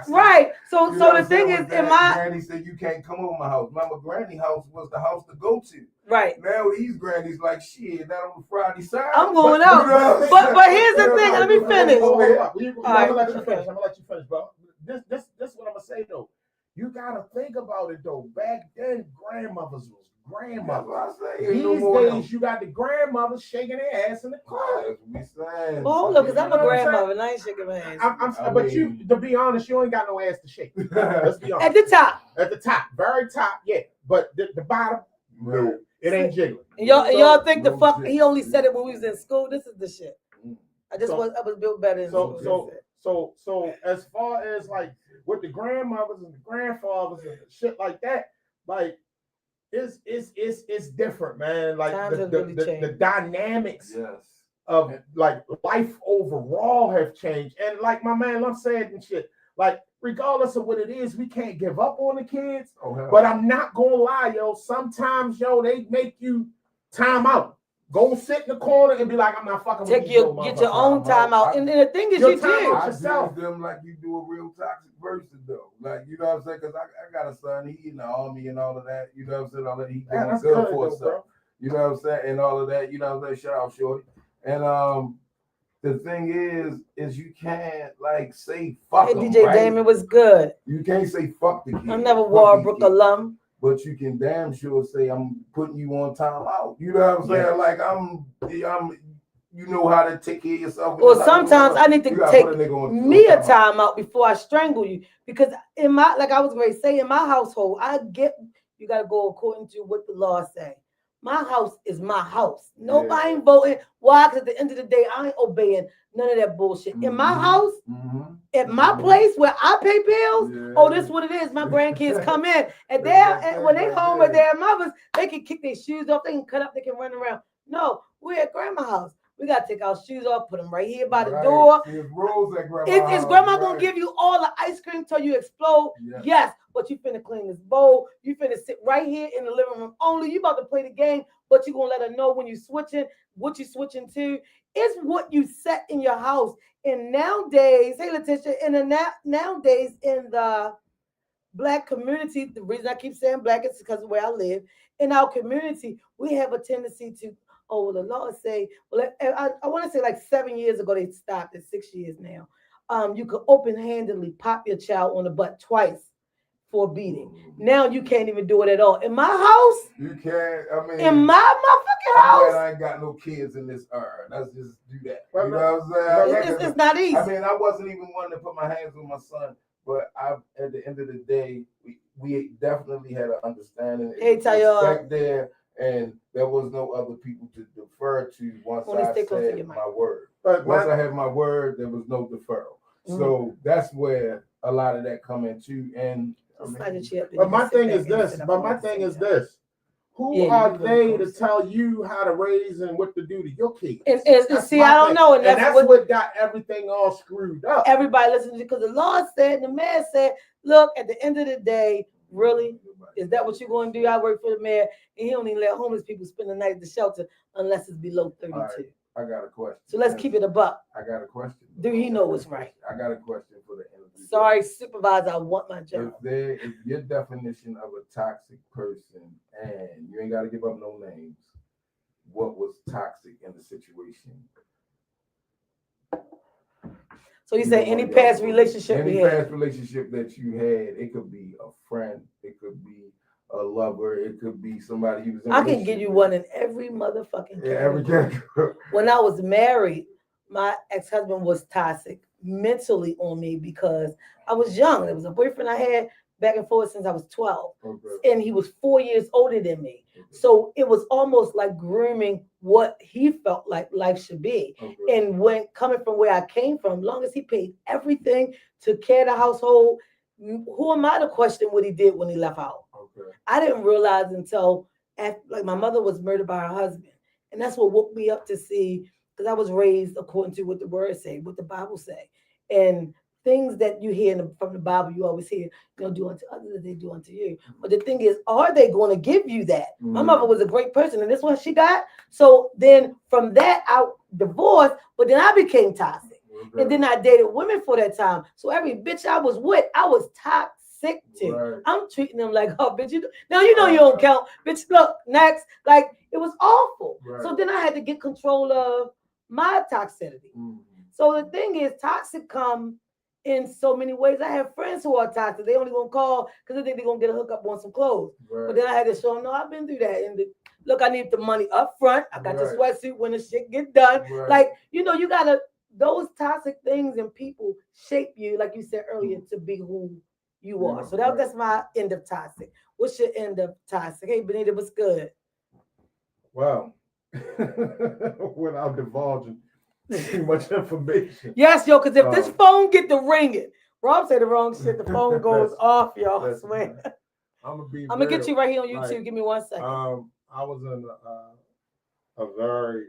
right. So the thing is, in my granny said you can't come over my house. Remember, granny house was the house to go to. right. Now these grannies like shit. That on Friday side. I'm going out. You know But here's the thing. Let me finish. I'm gonna let you finish, bro. This what I'm gonna say though. You gotta think about it though. Back then, grandmothers was grandmothers. These days, you got the grandmothers shaking their ass in the car. Well, hold up, because I'm a grandmother and I ain't shaking my ass. But you, to be honest, you ain't got no ass to shake. Let's be honest. At the top. At the top, very top, yeah. But the bottom, no, it ain't jiggling. And y'all think the fuck he only said it when we was in school? This is the shit. I was built better in school. So as far as like with the grandmothers and the grandfathers and shit like that, like it's different, man. Like the dynamics of like life overall have changed. And like my man Lump said and shit, like regardless of what it is, we can't give up on the kids. But I'm not gonna lie, yo. Sometimes, yo, they make you time out. Go sit in the corner and be like, I'm not fucking with you. Get your own time out. And the thing is, you do. I yourself them like you do a real toxic person though. Like, you know what I'm saying? Because I got a son, he in the army and all of that. You know what I'm saying? All that he doing good for himself. You know what I'm saying? And all of that. You know what I'm saying? Shout out Shorty. And the thing is you can't like say fuck. Hey, DJ Damon was good. You can't say fuck the kid. I'm never Warbrook alum. But you can damn sure say I'm putting you on time out. You know what I'm saying? Like I'm you know how to take care of yourself. Well, sometimes I need to take me a time out before I strangle you. Because in my, like I was going to say, in my household, I get you got to go according to what the law say. My house is my house. Nobody ain't voting. Why? Because at the end of the day, I ain't obeying none of that bullshit. In my house, at my place where I pay bills, oh, this is what it is. My grandkids come in and when they home with their mothers, they can kick their shoes off, they can cut up, they can run around. No, we're at grandma's house. We gotta take our shoes off, put them right here by the door. Is grandma gonna give you all the ice cream till you explode? Yes, but you finna clean this bowl. You finna sit right here in the living room only. You about to play the game, but you gonna let her know when you switching, what you switching to. It's what you set in your house. And nowadays, hey Letitia, nowadays in the Black community, the reason I keep saying Black is because of where I live. In our community, we have a tendency to, the law say, well, I want to say like 7 years ago, they stopped at 6 years now. You could open-handedly pop your child on the butt twice for beating. Now you can't even do it at all. In my house, you can't. I mean, in my motherfucking house, I ain't got no kids in this era. Let's just do that. You know what I'm saying? It's not easy. I mean, I wasn't even one to put my hands on my son, but at the end of the day, we definitely had an understanding. Hey, Tayo. There, and there was no other people to defer to once Only I stay close to said your mic. my word. But Once I had my word, there was no deferral. Mm-hmm. So that's where a lot of that come into. And Just slide your chair up there, but you my can sit thing back is and this. sit up But on my at the thing same is time. this. Who Yeah, you are can go they to closer. tell you how to raise and what to do to your kids? And That's see, my I don't thing. know, and that's what got everything all screwed up. everybody listens to, because the Lord said, the man said, look, at the end of the day, really, is that what you're going to do? I work for the mayor, and he don't even let homeless people spend the night at the shelter unless it's below 32. All right. I got a question. So let's keep it a buck. I got a question. Do he know what's right? I got a question for the interview. Sorry, supervisor, I want my job. If your definition of a toxic person, and you ain't got to give up no names, what was toxic in the situation? So you say any past relationship we Any had? past relationship that you had, it could be a friend, it could be a lover, it could be somebody you was in a I can give you relationship one in every motherfucking with. Every category. category. When I was married, my ex-husband was toxic mentally on me because I was young. There was a boyfriend I had back and forth since I was 12. Okay. And he was 4 years older than me. So it was almost like grooming what he felt like life should be. Okay. And when coming from where I came from, long as he paid everything, took care of the household, who am I to question what he did when he left out? Okay. I didn't realize until after, like, my mother was murdered by her husband. And that's what woke me up to see, because I was raised according to what the word say, what the Bible say. And things that you hear from the Bible, you always hear, do unto others as they do unto you. But the thing is, are they going to give you that? My mother was a great person, and this one she got. So then from that, I divorced, but then I became toxic. Okay. And then I dated women for that time. So every bitch I was with, I was toxic to. Right. I'm treating them like, oh, bitch, you don't count. Bitch, look, next. Like, it was awful. Right. So then I had to get control of my toxicity. Mhm. So the thing is, toxic come in so many ways. I have friends who are toxic. They only gonna call because they think they're gonna get a hookup on some clothes. Right. But then I had to show them, no, I've been through that. And look, I need the money up front. I got the sweatsuit when the shit get done. Right. Like, you gotta, those toxic things and people shape you, like you said earlier, to be who you are. So that's my end of toxic. What's your end of toxic? Hey, Benita, what's good? Well, without divulging too much information. Yes, yo, because if this phone get to ringing, Rob said the wrong shit, the phone goes off, y'all. I swear. I'm gonna get you right here on YouTube. Like, Give me 1 second. I was in a very,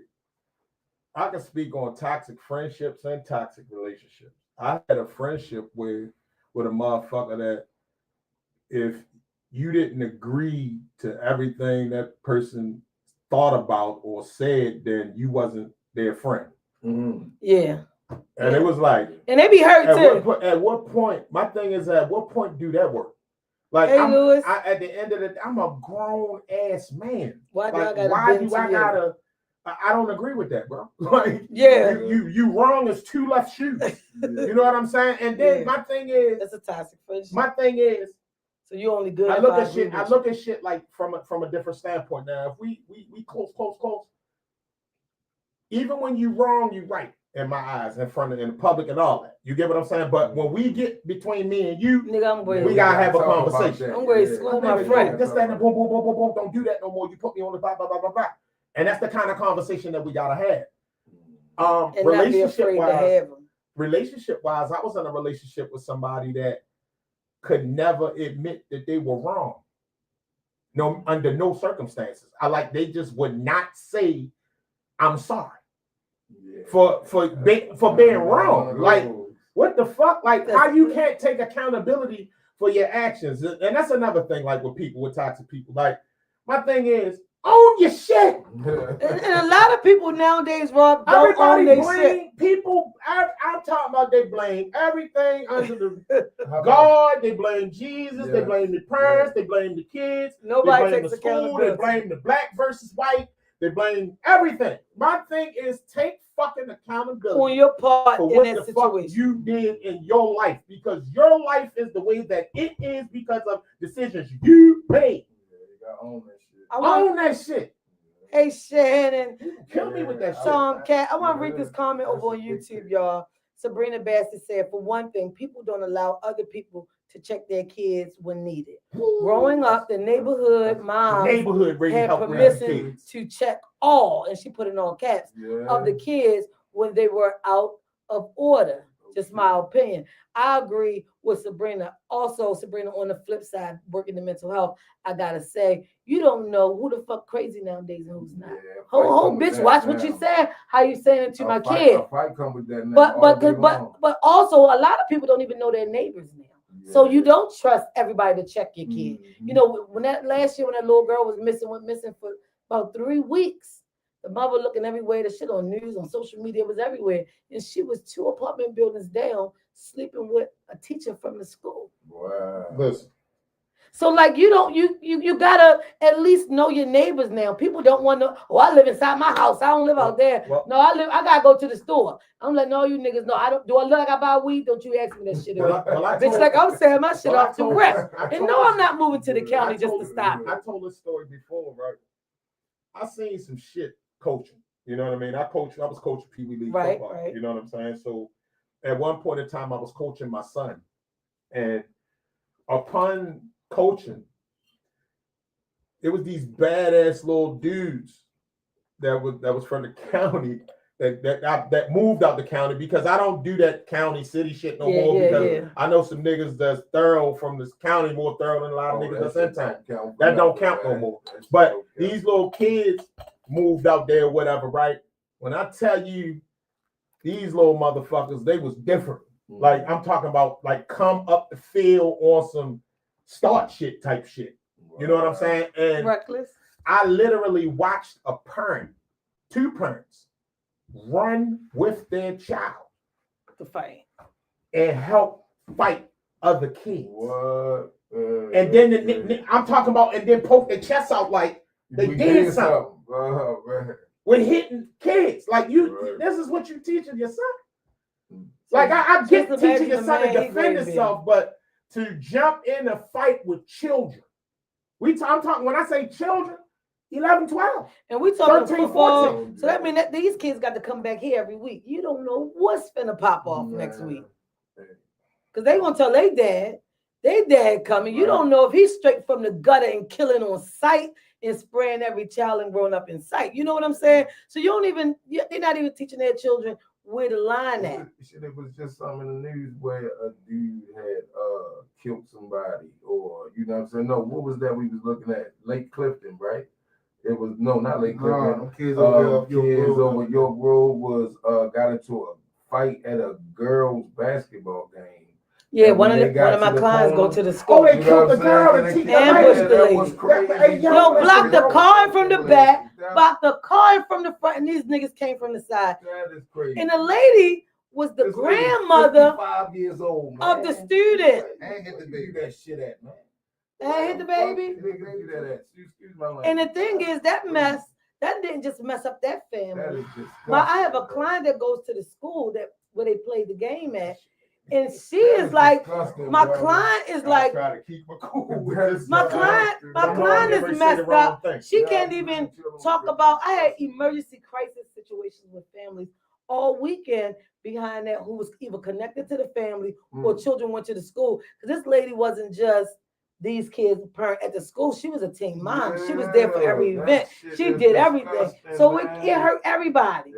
I can speak on toxic friendships and toxic relationships. I had a friendship with a motherfucker that if you didn't agree to everything that person thought about or said, then you wasn't their friend. Mm-hmm. Yeah. And it was like, and they be hurt too. At what point? My thing is, at what point do that work? Like, hey, Lewis. at the end of the day, I'm a grown ass man. Why do like, I gotta? I don't agree with that, bro. Like, yeah, you wrong as two left shoes. You know what I'm saying? And then my thing is, that's a toxic friendship. My thing is, so you only good. I look at shit like from a different standpoint. Now, if we close. Even when you wrong, you right in my eyes, in the public and all that. You get what I'm saying? But when we get between me and you, nigga, we gotta have a conversation. I'm going to school my friend. This, that, and boom, boom, boom, boom, boom. Don't do that no more. You put me on the blah, blah, blah, blah, blah. And that's the kind of conversation that we gotta have. And not be afraid to have them. Relationship wise, I was in a relationship with somebody that could never admit that they were wrong. No, under no circumstances. They just would not say, "I'm sorry." For being wrong. Like, what the fuck? Like, how you can't take accountability for your actions. And that's another thing, like, with people, with toxic people. Like, my thing is, own your shit. And a lot of people nowadays, Rob, don't own their shit. People, I'm talking about, they blame everything under the God. They blame Jesus. They blame the parents. They blame the kids. Nobody they blame takes the school. accountability. They blame the black versus white. They blame everything. My thing is, take fucking accountability on your part for in what that the fuck situation you did in your life, because your life is the way that it is because of decisions you made. You gotta own that shit. Own that shit. Hey, Shannon. Kill me with that shit. Cat, I want to read this comment over on YouTube, y'all. Sabrina Bassett said, for one thing, people don't allow other people to check their kids when needed. Growing up, the neighborhood moms Neighborhood really had help raise permission kids. to check all, and she put it in all caps, of the kids when they were out of order. Just my opinion. I agree with Sabrina. Also, Sabrina, on the flip side, working in mental health, I gotta say, you don't know who the fuck crazy nowadays and who's not. Whole bitch, watch what you say. How you saying it to my kid? A fight come with that now. But also, a lot of people don't even know their neighbors now. Yeah. So you don't trust everybody to check your kid. Mhm. You know, when that last year when that little girl was missing, went missing for about 3 weeks. The mother looking everywhere, the shit on news, on social media, was everywhere. And she was 2 apartment buildings down, sleeping with a teacher from the school. Wow. Listen, So like you gotta at least know your neighbors now. People don't want to, oh, I live inside my house. I don't live out there. Well, No, I gotta go to the store. I'm like, no, you niggas know. I look like I buy weed? Don't you ask me that shit. Bitch, like I'm selling my shit off the rep. And no, I'm not moving to the county just to stop it. I told this story before, right? I seen some shit coaching. You know what I mean? I was coaching Pee Wee League Right, football. right. You know what I'm saying? So at one point in time, I was coaching my son. And upon coaching, it was these badass little dudes that was from the county that moved out the county, because I don't do that county city shit no more, because I know some niggas that's thorough from this county, more thorough than a lot of niggas that's in town. That don't count no more. But these little kids moved out there, whatever, right? When I tell you these little motherfuckers, they was different. Like I'm talking about, like come up the field on some start shit type shit. You know what I'm saying? And Reckless. I literally watched a parent, 2 parents, run with their child To fight. and help fight other kids. What? And then I'm talking about, and then poke their chests out like they did something. With hitting kids. Like this is what you teaching your son. Like I get teaching your son to defend himself, but to jump in a fight with children. I'm talking, when I say children, 11, 12. And we talking 13, football. 14. So that means that these kids got to come back here every week. You don't know what's finna pop off next week. Because they gonna tell their dad coming. You don't know if he's straight from the gutter and killing on sight and spraying every child and growing up in sight. You know what I'm saying? So they're not even teaching their children where the line at. It was just something in the news where a dude had killed somebody, or you know what I'm saying? No, what was that we was looking at? Lake Clifton, right? It was not Lake Clifton. Kids over York Road was got into a fight at a girls' basketball game. Yeah, And one when of they got my to the clients corner- go to the school. They killed the girl and teach Ambush the That was lady. crazy. Yo, block the car in from the back, block the car in from the front, and these niggas came from the side. That is crazy. And the lady was the This lady grandmother 55 years old, of man. the student. And hit the baby that shit at, man. That hit the baby. Niggas do that at. Excuse my language. And the thing is, that didn't just mess up that That family. is disgusting. But I have a client that goes to the school where they play the game at, and she is like, my client is like, try to keep her cool. my client is messed up. She can't even talk about. I had emergency crisis situations with families all weekend behind that, who was either connected to the family or children went to the school. Because this lady wasn't just these kids' parent at the school. She was a teen mom. She was there for every event. She did everything. So it hurt everybody.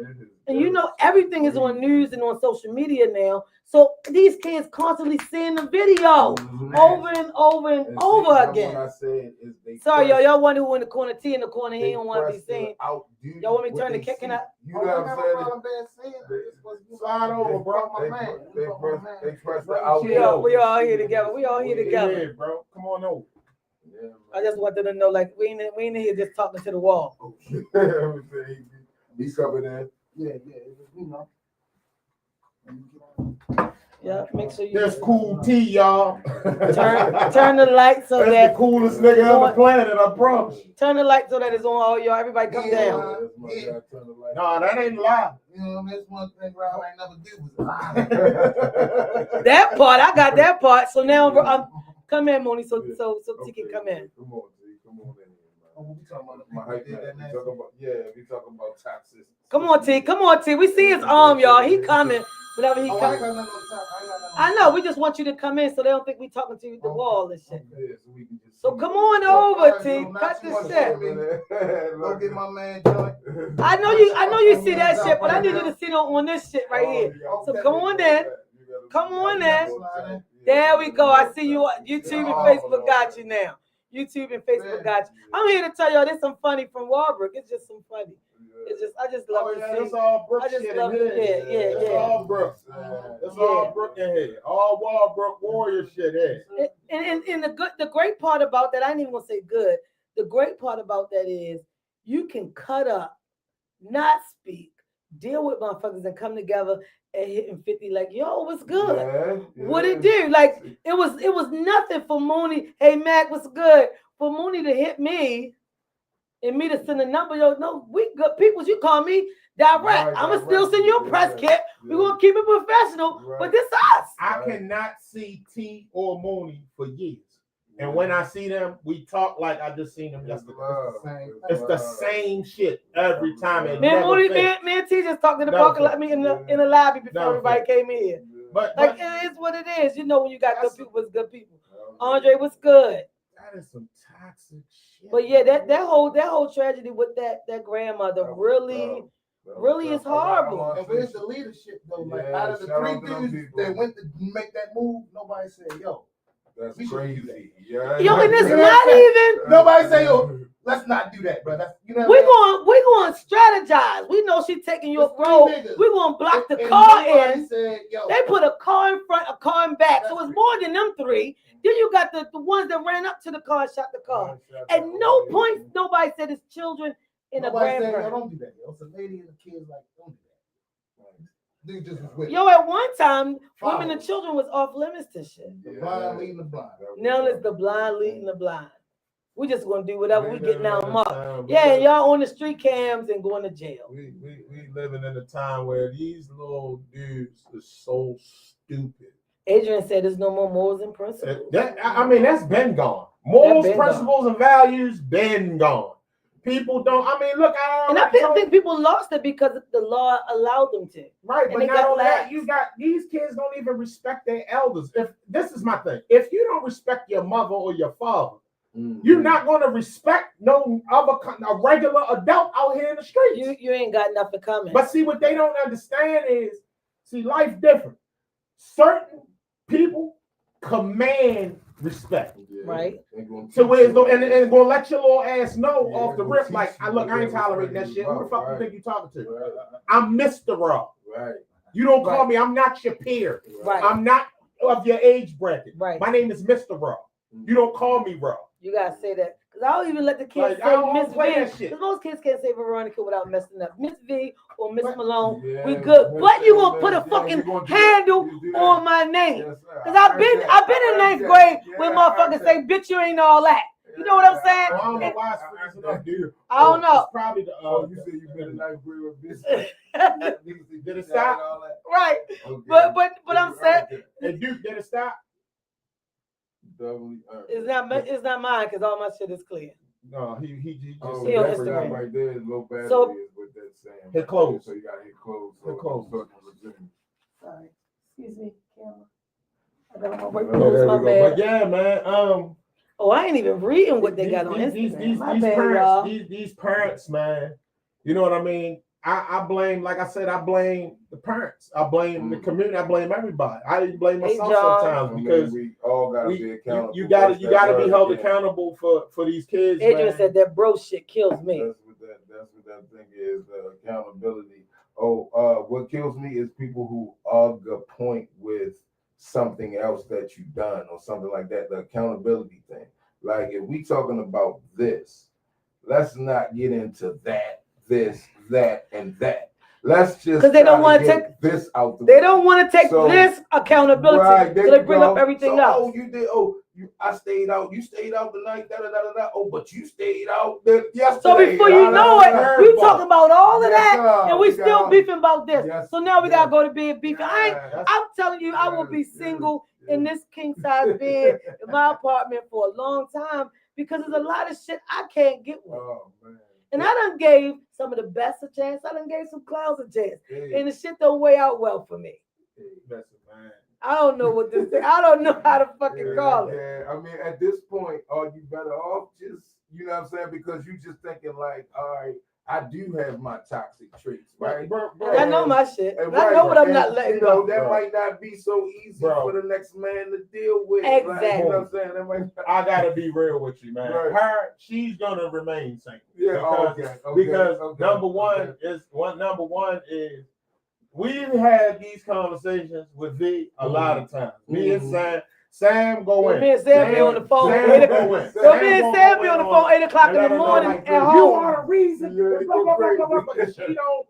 And you know, everything is on news and on social media now. So these kids constantly seeing the video over and over and over again. What I said is Sorry, y'all wonder who in the corner, T in the corner, he don't want to be seen. Y'all want me to turn the kicking out? You know what I'm saying? Slide over, bro. They press the out. We all here together. We all here together. Yeah, bro. Come on over. Yeah, I just wanted to know, like, we ain't here just talking to the wall. He's coming in. Yeah, you know. Yeah, make sure you There's Cool T, y'all. turn the light so That's that the coolest nigga on the planet, I promise. turn the light so that it's on all y'all. Everybody come Yeah. down. No, that ain't live. You know, that's one thing Rob ain't never did was lie. That part, I got that part. So now come in, Mooney, so T can come in. Come on, T. Come on in here, Oh, man. we talking about the My people hype that did man. that We talking about toxic. Come on, T. Come on, T. We see his arm, y'all. He coming whenever he Oh, I comes. ain't got nothing on top. I ain't got nothing I know. We just want you to come in so they don't think we talking to the wall and shit. Yeah, so we can just So see come it. on over, T. Not Cut too the much shit. Go get my man joint. I know you see that shit, but I need you to see on this shit right here. So come on in. Come on in. There we go. I see you. YouTube and Facebook got you now. YouTube and Facebook got you. I'm here to tell y'all there's some funny from Walbrook. It's just some funny. It's just I just love Oh to yeah, see. that's all Brook I just shit love in it. here. Yeah. That's all Brook. That's all Brook in here. All Walbrook Warrior shit here. And the great part about that, I ain't even gonna say good. The great part about that is you can cut up, not speak, deal with motherfuckers, and come together and hitting 50 like, yo, what's good? What it do? Like it was nothing for Mooney. Hey Mac, what's good? For Mooney to hit me and me to send a number. Yo, no, we good people. You call me direct. Right, I'ma still send you a press kit. We gonna keep it professional, but this us. I cannot see T or Mooney for years. And when I see them, we talk like I just seen them yesterday. It's the same shit every time. It Man, never Mooney, fails. me and T just talked in the Never parking lot, fails. in the lobby before Never everybody came in here. But Like it is what it is. You know when you got good people, it's good people. Andre, what's good? that is some toxic shit. But yeah, that whole tragedy with that grandmother really is horrible. And where's the leadership though? Like Yeah, out of the shout three out to them dudes people. that went to make that move, nobody said, yo. That's We should do crazy. Yeah. Yo, and it's You know what not I'm saying? even. Nobody say, yo, let's not do that, bro. That's, you know We going to strategize. We know she's taking your It's three road. niggas. We gonna block the And car nobody in. said, yo, They put a car in front, a car in back. So it's more than them three. Then you got the ones that ran up to the car and shot the car. At no point nobody said it's children in a nobody said, yo, grandparent. don't do that. Yo, it's a lady and the kids like, don't do that. Nigga just was with Yo, at one time, Follow. women and children was off limits to shit. the blind leading the blind. Now it's the blind leading the blind. We just gonna do whatever we get now living in a mark. time- Yeah, and y'all on the street cams and going to jail. We living in a time where these little dudes are so stupid. Adrian said there's no more morals and principles. I mean, that's been gone. Morals, That been principles, and values been gone. People don't. I mean, look, And I think people lost it because the law allowed them to. right, and but they not got only that, lax. you got these kids don't even respect their elders. If this is my thing, if you don't respect your mother or your father, you're not going to respect no other a regular adult out here in the streets. You ain't got nothing coming. But see, what they don't understand is, see, life different. Certain people command respect. Right. So where it's going and gonna let your little ass know off the rip, like, I ain't tolerating that shit. Who the fuck you think you talking to? I'm Mr. Raw. Right. You don't call Right. me. I'm not your peer. Right. I'm not of your age bracket. Right. My name is Mr. Raw. You don't call me Raw. You gotta say that. Because I don't even let the kids Like, I don't say Miss play V. that shit. Because most kids can't say Veronica without messing up. Miss V or Miss But- Malone, Yeah, we good. Miss But you V, gonna put a Miss V, fucking you gonna do that. handle You do that. on my name. Yes, sir. Because I've been in ninth grade when motherfuckers say, bitch, you ain't all that. You know what I'm saying? I don't know why it's freezing up, dude. I don't know. It's probably the. Oh, you said you've been in ninth grade with bitch. Did it stop? Right. Okay. But I'm saying Hey, Duke, did it stop? it's not mine because all my shit is clear. No, he just. Oh, See on that Instagram. guy right there is low battery So- is what that's saying. Hit close. So you gotta hit close. Hit close. Sorry. Excuse me, camera. I got my work Yeah, clothes, there my we go. But bad. yeah, man. Oh, I ain't even reading what they got on Instagram. My bad, y'all. These parents, man. You know what I mean? I blame, like I said, I blame the parents. I blame the community. I blame everybody. I even blame Hey, myself John. sometimes because we all gotta be you accountable. you gotta That's be right, held yeah. accountable for these kids. Adrian man. said that bro shit kills me. That's what that thing is, accountability. What kills me is people who argue a point with something else that you've done or something like that, the accountability thing. Like if we talking about this, let's not get into that, this, that, and that. Let's just 'Cause they don't want wanna to take this out the They way. don't want to take So- this accountability, Right, there so they you bring go. up everything So, else. Oh, you did. I stayed out. You stayed out the night. Da da da da da. Oh, but you stayed out yesterday. So before you know it, we talking about all of Yes, that, sir. and we We still got- beefing about this. Yes, So now we yes. gotta go to bed beefing. Yes. I'm telling you, I will be Yes, single yes, in this king size bed in my apartment for a long time because there's a lot of shit I can't get with. Oh man. And I done gave some of the best a chance. I done gave some clowns a chance, Hey, and the shit don't weigh out well for me. Listen, man. I don't know what this thing. I don't know how to fucking call it. Yeah, I mean, at this point, are you better off just, you know what I'm saying? Because you just thinking like, all right, I do have my toxic traits, right? And I know my shit. And I know what I'm and, not letting you know, go. that might not be so easy Bro. for the next man to deal with. Exactly. Like, you know what I'm saying? That might I gotta be real with you, man. Right. She's gonna remain single. Yeah, Because number one is we've had these conversations with V a lot of times. Me and Sam go in. Me and Sam be on the phone. Sam Eight go in. So me and Sam be on the phone 8 o'clock in the let her know, morning like, at you home. are the reason. Yeah, Blah, blah, blah, blah, blah, blah. She don't.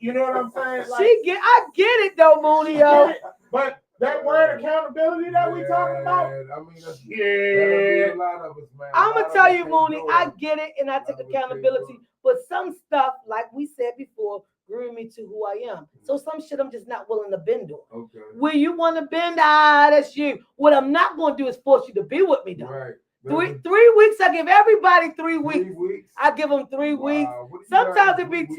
You know what I'm saying? Like, I get it though, Mooney, yo. but that word accountability that we talking about. I mean, that's, that'll be Yeah. a lot of us, man. I'm A lot gonna of tell us you, can't Mooney, do I it. get it and I take I would accountability. say so. But some stuff, like we said before, grew me to who I am. So some shit I'm just not willing to bend on. Okay. Where you want to bend, that's you. What I'm not gonna do is force you to be with me though. Right. 3 weeks, I give everybody 3 weeks. 3 weeks. I give them 3 weeks. Wow. What do you Sometimes got in it be 3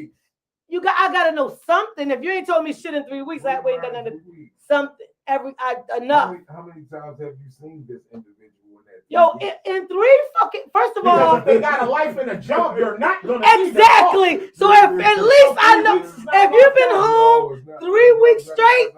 weeks? I gotta know something. If you ain't told me shit in 3 weeks, I ain't done nothing. Something. Enough. How many times have you seen this individual in that? Yo, in 3 fucking. First of all, Because if they got a life and a job, you're not gonna exactly. So if at least I know if you've been home 3 weeks straight,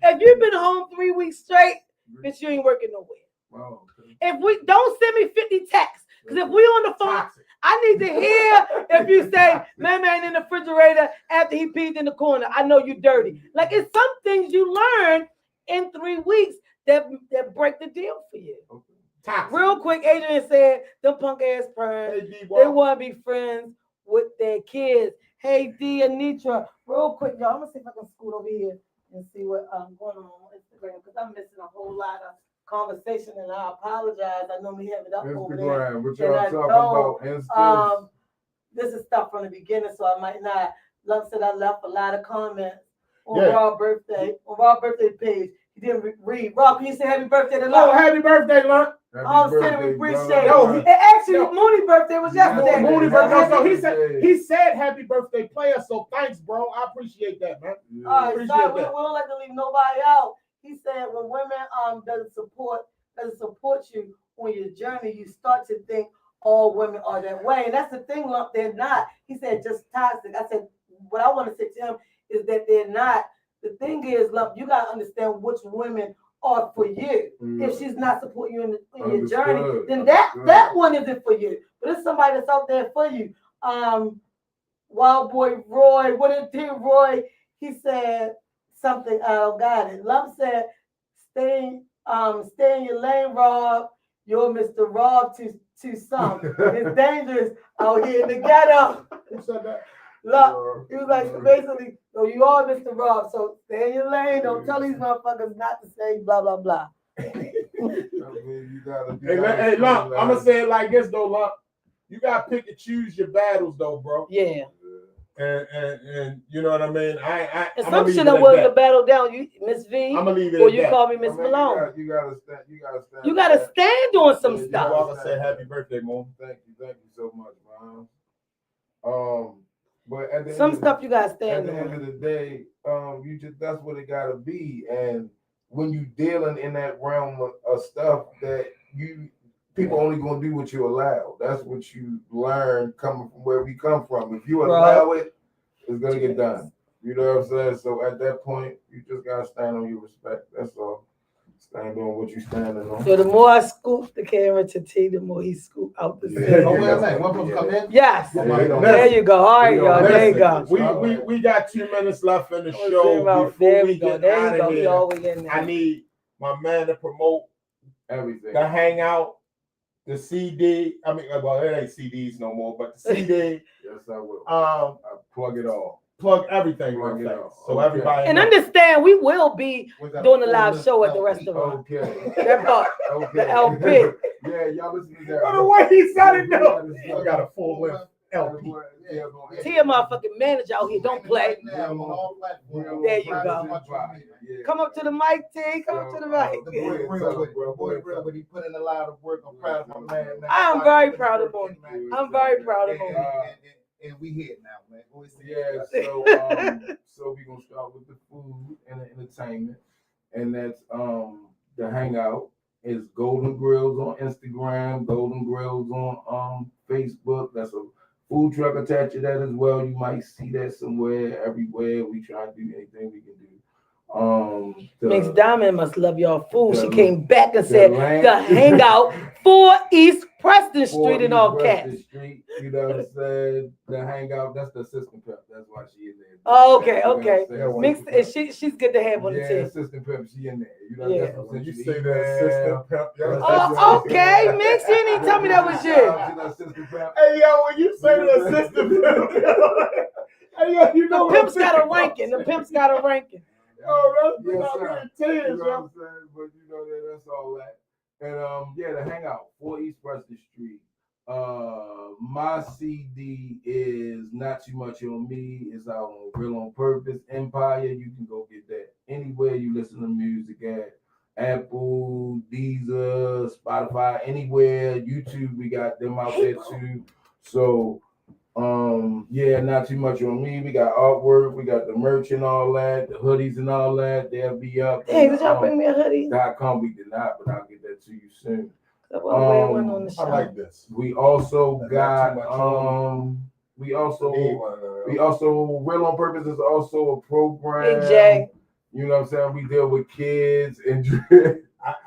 if you've been home 3 weeks straight, bitch, you ain't working nowhere. Wow, okay. If we don't send me 50 texts, because if we on the phone, toxic. I need to hear if you say, man in the refrigerator after he peed in the corner. I know you dirty. Like it's some things you learn in 3 weeks that break the deal for you. Okay. Toxic. Real quick, Adrian said, them punk ass parents, they want to be friends with their kids. Hey, D Anitra, real quick, y'all. I'm gonna see if I can scoot over here and see what going on Instagram because I'm missing a whole lot of conversation and I apologize. I normally have it up over there. Instagram, what And y'all I talking about? Insta. This is stuff from the beginning, so I might not. Love said I left a lot of comments on Yeah. Rob's birthday page. He didn't read. Rob, can you say happy birthday to Oh, Love? happy birthday, Lon. Oh, Santa, we appreciate it. Yo, And actually, yo. Mooney's birthday was yesterday. No, Mooney birthday. birthday. So he said happy birthday, player. So thanks, bro. I appreciate that, man. All right, Appreciate sorry, we that. don't like to leave nobody out. He said when women doesn't support you on your journey, you start to think all women are that way. And that's the thing, Lump, they're not. He said just toxic. I said what I want to say to him is that they're not. The thing is, Lump, you gotta understand which women are for you. If she's not supporting you in your journey, then that one isn't for you. But it's somebody that's out there for you. Wild Boy Roy, what it did, Roy? He said something. Oh, got it. Lump said, stay in your lane, Rob. You're Mr. Rob to some. It's dangerous out here in the ghetto. Who said that? Look, he was like, so basically, so you are Mr. Rob, so stay in your lane. Don't tell these motherfuckers not to say blah, blah, blah. Hey, Lump, I'm gonna say it like this though, Lump. You gotta pick and choose your battles though, bro. Yeah. And you know what I mean? And some shit I'm willing to battle down. You, Miss V, I'm gonna leave it or at you that. call me Miss Malone. You gotta stand. You gotta stand on some Yeah, stuff. Well, I say happy birthday, Moon. Thank you so much, man. But at the Some end stuff you gotta at stand the end on. of the day, you just that's what it gotta be. And when you dealing in that realm of stuff that people only gonna do what you allow. That's what you learn coming from where we come from. If you allow it, it's gonna get done. You know what I'm saying? So at that point, you just gotta stand on your respect. That's all. Stand on what you standing on. So the more I scoop the camera to T, the more he scoop out the scene. Oh, wait a minute. One from come in? Yes. Yeah, There you go. All right, y'all. There you go. We got 2 minutes left in the Let's see show. about- Before There we we go. get There out you go. of We here, all we in there. I need my man to promote Everything. the hangout, the CD. I mean, well, it ain't CDs no more, but the CD. Yes, I will. I Plug it all. plug everything Plug real it fast, all. so Okay. everybody. And knows. understand, we will be doing a live show at the restaurant. Okay. That part. Okay. The LP. Yeah, y'all listen to that. By the way he said it, though. I got a full length LP. T, a motherfucking manager out here. Don't play. There you go. Come up to the mic, T. Come up to the mic. The boy real, but he put in a lot of work. I'm proud of my man. I'm very proud of him. I'm very proud of him. And we here now, man. Yeah, so we gonna start with the food and the entertainment. and that's the Hangout. It's Golden Grills on Instagram, Golden Grills on Facebook. That's a food truck attached to that as well. You might see that somewhere, everywhere. We try to do anything we can do. Miss Diamond must love y'all food. She the- came back and said land- the Hangout 4 East Preston 4 Street in East all Preston caps. Street, you know what I'm saying? The Hangout, that's the assistant pimp. That's why she in there. Oh, okay, You know what I'm okay. saying? Mix, Assistant pimp. she's good to have on the Yeah, team. assistant pimp, she in there. You know, Yeah. that's what When you sent say the the email. assistant pimp, Oh, okay. Mix, you didn't tell me that was you. She the assistant pimp. Hey, yo, when you say the assistant pimp, hey, yo, you know The pimp's got a ranking. The pimp's got a ranking. Oh, that's Yes, not sir. really You tears, know what yo. I'm saying? But you know that's all that. And yeah, the Hangout, 4 East Preston Street. My CD is Not Too Much on Me. It's out on Real on Purpose Empire. You can go get that anywhere you listen to music at. Apple, Deezer, Spotify, anywhere. YouTube, we got them out there too. So yeah, Not Too Much on Me. We got artwork, we got the merch and all that, the hoodies and all that. They'll be up. Hey, did y'all bring me a hoodie? .com we did not, but I'll get that to you soon. I'll wear one on the I show. like this. We also Not got too much on we Need also one of those. Real on Purpose is also a program. Big J. You know what I'm saying? We deal with kids and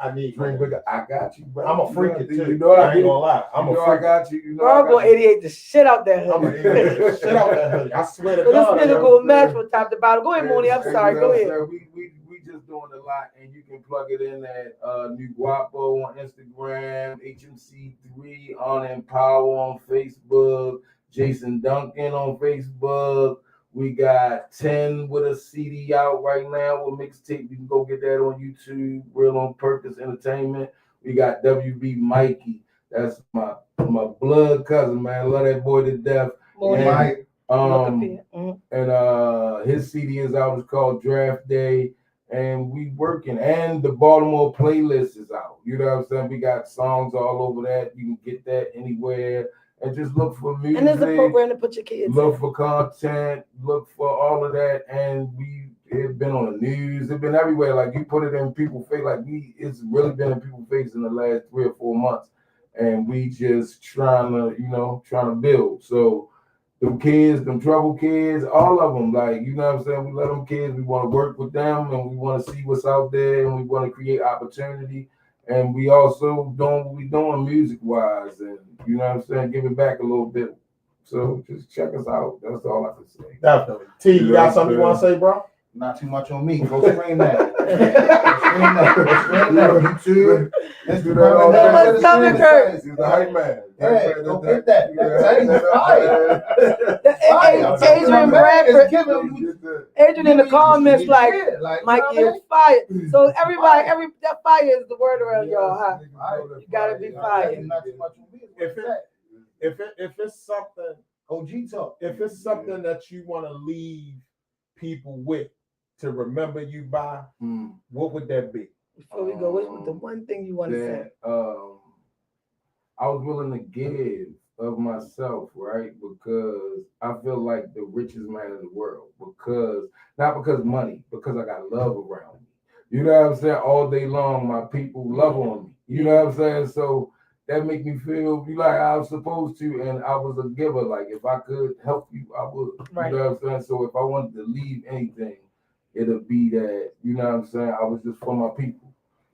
I need drink one. bigger. I got you, bro. I'm a freak it too. You know I I ain't do. gonna lie. I'm You know a I freak. got you. You know Bro, I I'm got gonna you. 88 the shit out that I'm hoodie. a shit out that hoodie. I swear to So this God. nigga yo. go match from top to bottom. Go ahead, Mooney. I'm And sorry. you know Go what I'm ahead. saying? We just doing a lot, and you can plug it in at New Guapo on Instagram, HMC3 on Empower on Facebook, Jason Duncan on Facebook. We got 10 with a CD out right now with mixtape. You can go get that on YouTube. Real on Purpose Entertainment. We got WB Mikey. That's my blood cousin, man. I love that boy to death. Mooney. And, Mike. Look up here. Mhm. and his CD is out. It's called Draft Day, and we working. And the Baltimore playlist is out. You know what I'm saying? We got songs all over that. You can get that anywhere, and just look for music. And there's a program to put your kids Look in. for content. Look for all of that, and it's been on the news. It's been everywhere. Like you put it in people's face. Like it's really been in people's face in the last 3 or 4 months, and we just trying to build. So. Them kids, them trouble kids, all of them, like, you know what I'm saying? We let them kids, we want to work with them and we want to see what's out there and we want to create opportunity. And we also doing what we doing music wise and, you know what I'm saying, giving back a little bit. So just check us out. That's all I can say. Definitely. T, you got something you want to say, bro? Not too much on me. Go scream that. Scream that. Scream that. YouTube. Instagram. That was coming, Kurt. He's the hype man. Hey, go get that. That's fire. Adrian Bradford. Adrian in the comments like, Mikey is fire. So everybody, that fire is the word around y'all, huh? You gotta be fire. Not too much on me. If it's something, OG talk. if it's something that you want to leave people with to remember you by, what would that be? Before we go, what's the one thing you want to say? That I was willing to give of myself, right? Because I feel like the richest man in the world. Not because money, because I got love around me. You know what I'm saying? All day long, my people love on me. You know what I'm saying? So that make me feel like I was supposed to, and I was a giver. Like if I could help you, I would. Right. You know what I'm saying? So if I wanted to leave anything, it'll be that. You know what I'm saying? I was just for my people.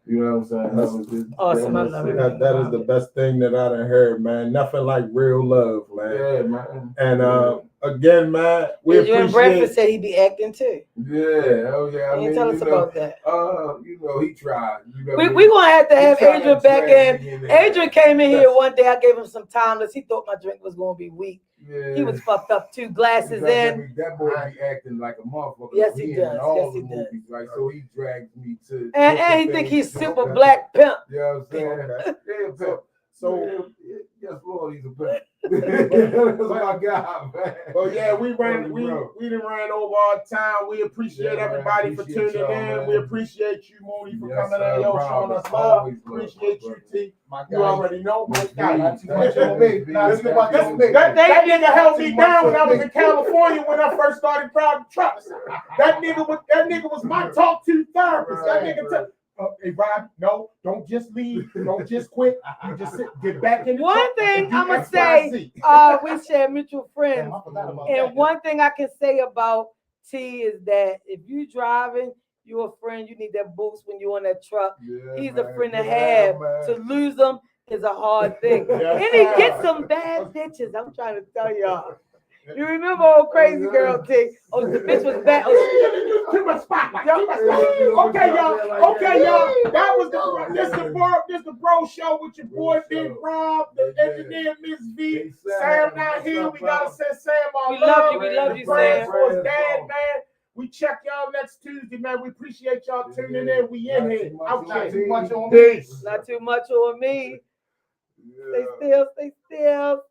You know what I'm saying? That was just Awesome. I love it. That is the best thing that I done heard, man. Nothing like real love, man. Yeah, man. And again, man, we Adrian Bradford appreciate. said he'd be acting too. Yeah, oh yeah. Can you tell us about that? He tried. We gonna have to have He tried Adrian to back drag in. me in there. Adrian came in here one day. I gave him some timeless. He thought my drink was gonna be weak. Yeah. He was fucked up. 2 glasses in. That boy be acting like a motherfucker. Yes, he in does. all Yes, the he does. movies, right? So he drags me to. And he think he's super black pimp. You know what I'm saying? Okay. Yeah, pimp. So Yes, Lord, he's a pimp. That's my guy, man. Well, yeah, we done Bro. ran over our time. We appreciate Yeah, man, everybody for appreciate tuning y'all, in. man. We appreciate you, Mooney, for Yes, coming sir, in, yo, Rob, showing us it's love. always love, Appreciate you, brother. T. My You guy. already know. Miss Most guy. B, Not too much on me. Not too much on me. That nigga held me Too much down when I on was me. in California when I first started driving trucks. That nigga was my talk to therapist. That nigga took. Hey Rob, no, don't just leave, don't just quit. You just get back in the One truck thing and do I'ma X, Y, Z. we share mutual friends. Damn, I forgot about And that. one thing I can say about T is that if you driving, you're a friend, you need that boost when you're on that truck. Yeah, He's man, a friend to good have. man. To lose him is a hard thing. Yes, And he sir. gets some bad bitches. I'm trying to tell y'all. You remember old crazy girl T? Oh, the bitch was bad. Oh, Too much spotlight. Yo, Too much spotlight. Okay, y'all. Okay, y'all. That was the bro show with your boy Big Rob, the engineer Miss V. Sam not here. We gotta send Sam our We love you. We love you, Prayers Sam. for his dad, man. We check y'all next Tuesday, man. We appreciate y'all tuning in. We in here. Not Okay. too much on me. Peace. not too much on me. Yeah. Stay still.